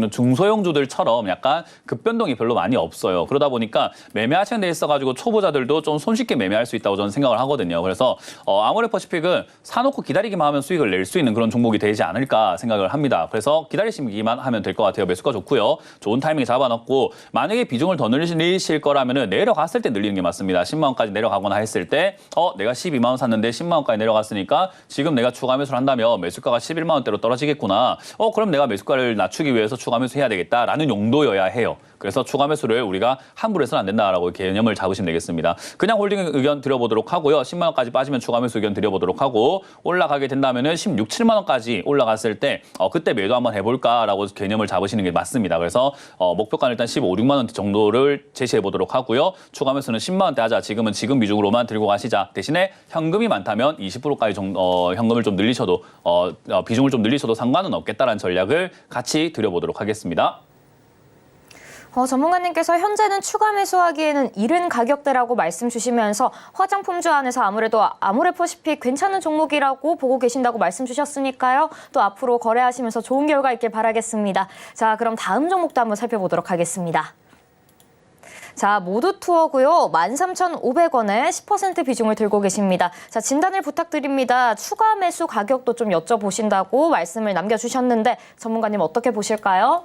[SPEAKER 2] 중소형주들처럼 약간 급변동이 별로 많이 없어요. 그러다 보니까 매매하시는 데 있어가지고 초보자들도 좀 손쉽게 매매할 수 있다고 저는 생각을 하거든요. 그래서 아모레퍼시픽은 사놓고 기다리기만 하면 수익을 낼 수 있는 그런 종목이 되지 않을까 생각을 합니다. 그래서 기다리시기만 하면 될 것 같아요. 매수가 좋고요. 좋은 타이밍에 잡아놓고 만약에 비중을 더 늘리실 거라면 내려갔을 때 늘리는 게 맞습니다. 10만 원까지 내려가거나 했을 때 내가 12만 원 샀는데 10만 원까지 내려갔으니까 지금 내가 추가 매수를 한다면 매수가가 11만 원대로 떨어지겠구나. 그럼 내가 매수가를 낮추기 위해서 추가 매수해야 되겠다라는 용도여야 해요. 그래서 추가 매수를 우리가 함부로 해서는 안 된다라고 개념을 잡으시면 되겠습니다. 그냥 홀딩 의견 드려보도록 하고요. 10만 원까지 빠지면 추가 매수 의견 드려보도록 하고 올라가게 된다면은 16, 7만 원까지 올라갔을 때 그때 매도 한번 해볼까라고 개념을 잡으시는 게 맞습니다. 그래서 목표가는 일단 15, 6만 원 정도를 제시해 보도록 하고요. 추가 매수는 10만 원대 하자. 지금 비중으로만 들고 가시자. 대신에 현금이 많다면 20%까지 현금을 좀 늘리셔도 비중을 좀 늘리셔도 상관은 없겠다라는 전략을 같이 드려보도록 하겠습니다.
[SPEAKER 1] 전문가님께서 현재는 추가 매수하기에는 이른 가격대라고 말씀 주시면서 화장품주 안에서 아무래도 아모레퍼시픽 괜찮은 종목이라고 보고 계신다고 말씀 주셨으니까요. 또 앞으로 거래하시면서 좋은 결과 있길 바라겠습니다. 자, 그럼 다음 종목도 한번 살펴보도록 하겠습니다. 자, 모두투어고요. 13,500원에 10% 비중을 들고 계십니다. 자, 진단을 부탁드립니다. 추가 매수 가격도 좀 여쭤보신다고 말씀을 남겨주셨는데 전문가님 어떻게 보실까요?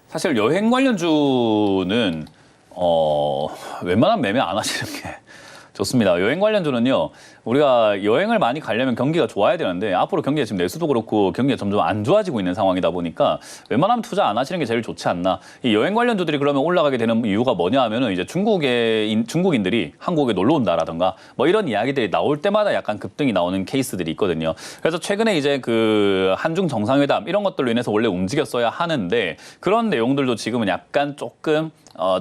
[SPEAKER 2] 사실 여행 관련주는 웬만하면 매매 안 하시는 게 좋습니다. 여행 관련주는요. 우리가 여행을 많이 가려면 경기가 좋아야 되는데 앞으로 경기가 지금 내수도 그렇고 경기가 점점 안 좋아지고 있는 상황이다 보니까 웬만하면 투자 안 하시는 게 제일 좋지 않나. 이 여행 관련주들이 그러면 올라가게 되는 이유가 뭐냐 하면은 이제 중국인들이 한국에 놀러 온다라던가 뭐 이런 이야기들이 나올 때마다 약간 급등이 나오는 케이스들이 있거든요. 그래서 최근에 이제 그 한중 정상회담 이런 것들로 인해서 원래 움직였어야 하는데 그런 내용들도 지금은 약간 조금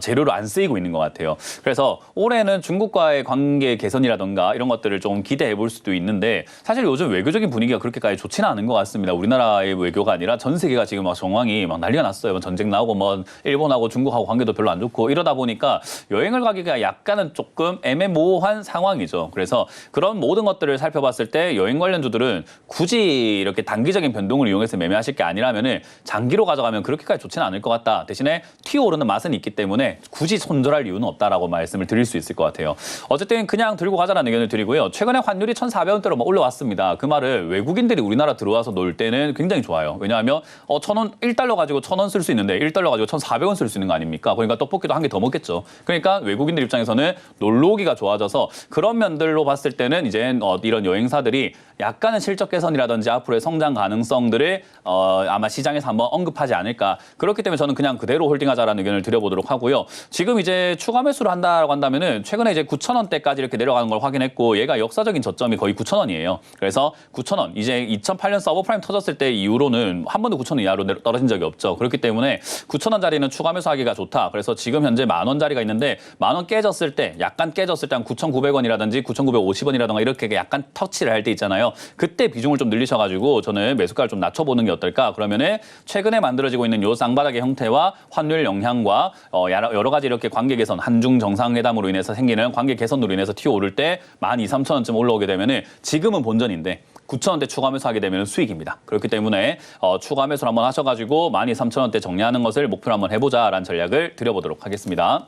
[SPEAKER 2] 재료로 안 쓰이고 있는 것 같아요. 그래서 올해는 중국과의 관계 개선이라던가 이런 것들을 좀 기대해 볼 수도 있는데 사실 요즘 외교적인 분위기가 그렇게까지 좋지는 않은 것 같습니다. 우리나라의 외교가 아니라 전 세계가 지금 막 정황이 막 난리가 났어요. 전쟁 나오고 뭐 일본하고 중국하고 관계도 별로 안 좋고 이러다 보니까 여행을 가기가 약간은 조금 애매모호한 상황이죠. 그래서 그런 모든 것들을 살펴봤을 때 여행 관련주들은 굳이 이렇게 단기적인 변동을 이용해서 매매하실 게 아니라면은 장기로 가져가면 그렇게까지 좋지는 않을 것 같다. 대신에 튀어오르는 맛은 있기 때문에 굳이 손절할 이유는 없다라고 말씀을 드릴 수 있을 것 같아요. 어쨌든 그냥 들고 가자라는 의견을 드리고요. 최근에 환율이 1,400원대로 올라왔습니다. 그 말을 외국인들이 우리나라 들어와서 놀 때는 굉장히 좋아요. 왜냐하면 1,000원, 1달러 가지고 1,000원 쓸 수 있는데 1달러 가지고 1,400원 쓸 수 있는 거 아닙니까? 그러니까 떡볶이도 한 개 더 먹겠죠. 그러니까 외국인들 입장에서는 놀러 오기가 좋아져서 그런 면들로 봤을 때는 이제 이런 여행사들이 약간은 실적 개선이라든지 앞으로의 성장 가능성들을 아마 시장에서 한번 언급하지 않을까. 그렇기 때문에 저는 그냥 그대로 홀딩하자라는 의견을 드려보도록 하고요. 지금 이제 추가 매수를 한다고 한다면은 최근에 이제 9,000원대까지 이렇게 내려가는 걸 확인했고 얘가 역사적인 저점이 거의 9,000원이에요. 그래서 9,000원 이제 2008년 서브프라임 터졌을 때 이후로는 한 번도 9,000원 이하로 떨어진 적이 없죠. 그렇기 때문에 9,000원짜리는 추가 매수하기가 좋다. 그래서 지금 현재 10,000원짜리가 있는데 10,000원 깨졌을 때 약간 깨졌을 때 한 9,900원이라든지 9,950원이라든가 이렇게 약간 터치를 할 때 있잖아요. 그때 비중을 좀 늘리셔가지고 저는 매수가를 좀 낮춰보는 게 어떨까? 그러면은 최근에 만들어지고 있는 요 쌍바닥의 형태와 환율 영향과 여러 가지 이렇게 관계 개선, 한중 정상회담으로 인해서 생기는 관계 개선으로 인해서 튀어오를 때 12,300원쯤 올라오게 되면은 지금은 본전인데 9,000원대 추가 매수하게 되면 수익입니다. 그렇기 때문에 추가 매수를 한번 하셔가지고 12,300원대 정리하는 것을 목표로 한번 해보자라는 전략을 드려보도록 하겠습니다.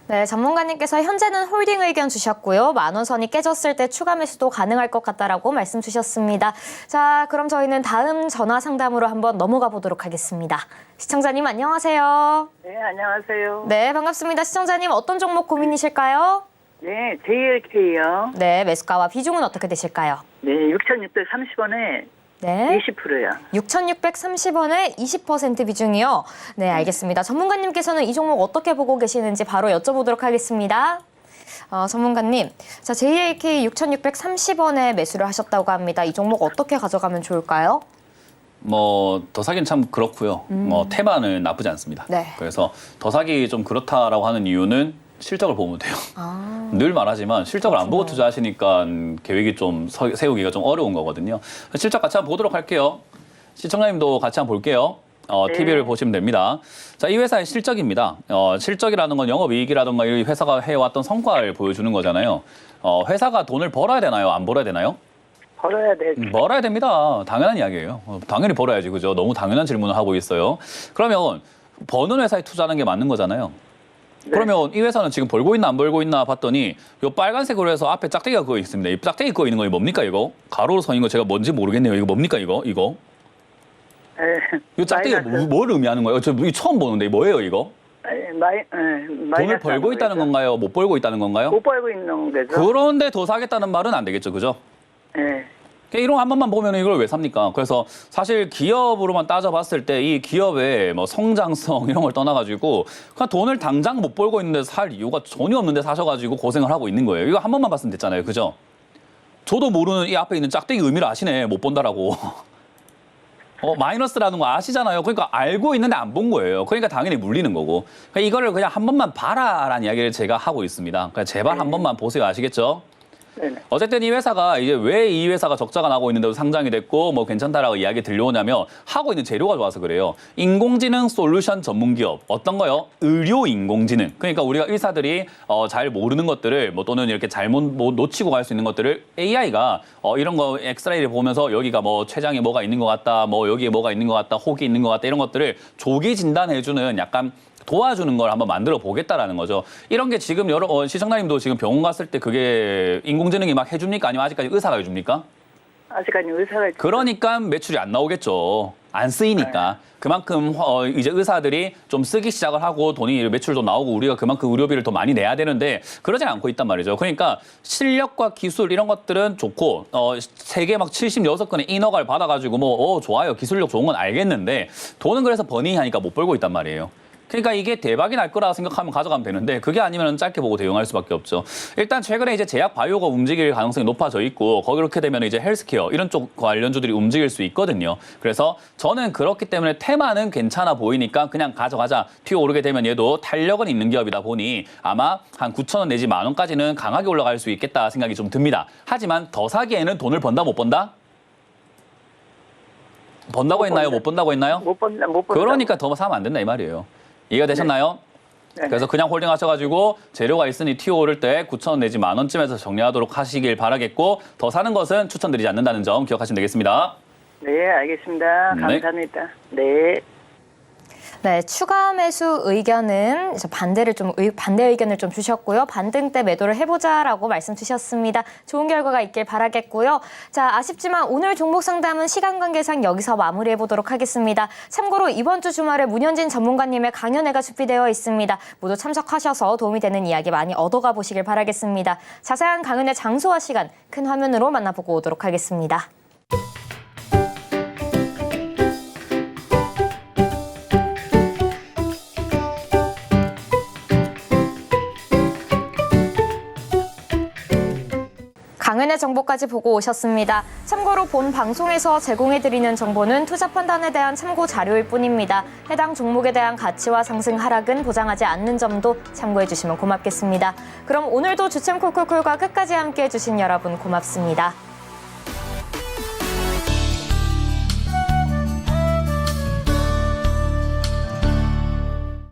[SPEAKER 1] 네, 전문가님께서 현재는 홀딩 의견 주셨고요. 10,000원 선이 깨졌을 때 추가 매수도 가능할 것 같다라고 말씀 주셨습니다. 자, 그럼 저희는 다음 전화 상담으로 한번 넘어가 보도록 하겠습니다. 시청자님 안녕하세요.
[SPEAKER 3] 네, 안녕하세요.
[SPEAKER 1] 네, 반갑습니다. 시청자님 어떤 종목 고민이실까요?
[SPEAKER 3] 네, JLK요.
[SPEAKER 1] 네, 매수가와 비중은 어떻게 되실까요?
[SPEAKER 3] 네, 6,630원에
[SPEAKER 1] 네,
[SPEAKER 3] 20%요.
[SPEAKER 1] 6,630원에 20% 비중이요. 네, 알겠습니다. 전문가님께서는 이 종목 어떻게 보고 계시는지 바로 여쭤보도록 하겠습니다. 전문가님, 자, JLK 6,630원에 매수를 하셨다고 합니다. 이 종목 어떻게 가져가면 좋을까요?
[SPEAKER 2] 더 사기는 참 그렇고요. 테마는 나쁘지 않습니다.
[SPEAKER 1] 네.
[SPEAKER 2] 그래서 더 사기 좀 그렇다라고 하는 이유는 실적을 보면 돼요. 늘 말하지만 실적을 안 보고 투자하시니까 계획이 좀 세우기가 좀 어려운 거거든요. 실적 같이 한번 보도록 할게요. 시청자님도 같이 한번 볼게요. TV를 보시면 됩니다. 자, 이 회사의 실적입니다. 실적이라는 건 영업이익이라든가 이 회사가 해왔던 성과를 보여주는 거잖아요. 회사가 돈을 벌어야 되나요? 안 벌어야 되나요?
[SPEAKER 3] 벌어야 돼.
[SPEAKER 2] 벌어야 됩니다. 당연한 이야기예요. 당연히 벌어야지, 그죠? 너무 당연한 질문을 하고 있어요. 그러면 버는 회사에 투자하는 게 맞는 거잖아요. 그러면 이 회사는 지금 벌고 있나 안 벌고 있나 봤더니 요 빨간색으로 해서 앞에 짝대기가 그거 있습니다. 이 짝대기 그거 있는 거 뭡니까 이거? 가로로 서 있는 거 제가 뭔지 모르겠네요. 이거 뭡니까 이거? 이 짝대기가 뭘 의미하는 거예요? 저 이거 처음 보는데 뭐예요 이거? 돈을 벌고 있다는 건가요? 못 벌고 있다는 건가요?
[SPEAKER 3] 못 벌고 있는 거죠.
[SPEAKER 2] 그런데 더 사겠다는 말은 안 되겠죠, 그죠?
[SPEAKER 3] 네.
[SPEAKER 2] 이런 거 한 번만 보면 이걸 왜 삽니까? 그래서 사실 기업으로만 따져봤을 때 이 기업의 뭐 성장성 이런 걸 떠나가지고 그냥 돈을 당장 못 벌고 있는데 살 이유가 전혀 없는데 사셔가지고 고생을 하고 있는 거예요. 이거 한 번만 봤으면 됐잖아요, 그죠? 저도 모르는 이 앞에 있는 짝대기 의미를 아시네, 못 본다라고. 마이너스라는 거 아시잖아요. 그러니까 알고 있는데 안 본 거예요. 그러니까 당연히 물리는 거고. 그러니까 이거를 그냥 한 번만 봐라라는 이야기를 제가 하고 있습니다. 그러니까 제발 한 번만 보세요, 아시겠죠?
[SPEAKER 3] 네네.
[SPEAKER 2] 어쨌든 이 회사가 이제 왜 이 회사가 적자가 나고 있는데도 상장이 됐고 뭐 괜찮다라고 이야기 들려오냐면 하고 있는 재료가 좋아서 그래요. 인공지능 솔루션 전문 기업 어떤 거요? 의료 인공지능. 그러니까 우리가 의사들이 잘 모르는 것들을 뭐 또는 이렇게 잘못 놓치고 갈 수 있는 것들을 AI가 이런 거 엑스레이를 보면서 여기가 뭐 췌장에 뭐가 있는 것 같다, 뭐 여기에 뭐가 있는 것 같다, 혹이 있는 것 같다 이런 것들을 조기 진단해주는 약간 도와주는 걸 한번 만들어 보겠다라는 거죠. 이런 게 지금 시청자님도 지금 병원 갔을 때 그게 인공지능이 막 해줍니까? 아니면 아직까지 의사가 해줍니까?
[SPEAKER 3] 아직까지 의사가 있죠.
[SPEAKER 2] 그러니까 매출이 안 나오겠죠. 안 쓰이니까. 그만큼 이제 의사들이 좀 쓰기 시작을 하고 돈이 매출도 나오고 우리가 그만큼 의료비를 더 많이 내야 되는데 그러지 않고 있단 말이죠. 그러니까 실력과 기술 이런 것들은 좋고 세계 막 76건의 인허가를 받아가지고 뭐 좋아요. 기술력 좋은 건 알겠는데 돈은 그래서 버닝하니까 못 벌고 있단 말이에요. 그러니까 이게 대박이 날 거라 생각하면 가져가면 되는데 그게 아니면 짧게 보고 대응할 수밖에 없죠. 일단 최근에 이제 제약 바이오가 움직일 가능성이 높아져 있고 거기 그렇게 되면 이제 헬스케어 이런 쪽 관련주들이 움직일 수 있거든요. 그래서 저는 그렇기 때문에 테마는 괜찮아 보이니까 그냥 가져가자. 튀어오르게 되면 얘도 탄력은 있는 기업이다 보니 아마 한 9,000원 내지 10,000원까지는 강하게 올라갈 수 있겠다 생각이 좀 듭니다. 하지만 더 사기에는 돈을 번다 못 번다? 번다고 했나요? 못 번다고 했나요?
[SPEAKER 3] 못 번다.
[SPEAKER 2] 그러니까 더 사면 안 된다 이 말이에요. 이해가 되셨나요?
[SPEAKER 3] 네.
[SPEAKER 2] 그래서 그냥 홀딩 하셔가지고 재료가 있으니 튀어오를 때 9,000원 내지 10,000원쯤에서 정리하도록 하시길 바라겠고 더 사는 것은 추천드리지 않는다는 점 기억하시면 되겠습니다.
[SPEAKER 3] 네, 알겠습니다.
[SPEAKER 2] 네.
[SPEAKER 3] 감사합니다. 네.
[SPEAKER 1] 네, 추가 매수 의견은 반대 의견을 좀 주셨고요. 반등 때 매도를 해보자라고 말씀 주셨습니다. 좋은 결과가 있길 바라겠고요. 자, 아쉽지만 오늘 종목 상담은 시간 관계상 여기서 마무리해 보도록 하겠습니다. 참고로 이번 주 주말에 문현진 전문가님의 강연회가 준비되어 있습니다. 모두 참석하셔서 도움이 되는 이야기 많이 얻어가 보시길 바라겠습니다. 자세한 강연회 장소와 시간 큰 화면으로 만나보고 오도록 하겠습니다. 시민의 정보까지 보고 오셨습니다. 참고로 본 방송에서 제공해드리는 정보는 투자 판단에 대한 참고 자료일 뿐입니다. 해당 종목에 대한 가치와 상승 하락은 보장하지 않는 점도 참고해 주시면 고맙겠습니다. 그럼 오늘도 주챔 콜콜콜과 끝까지 함께해 주신 여러분 고맙습니다.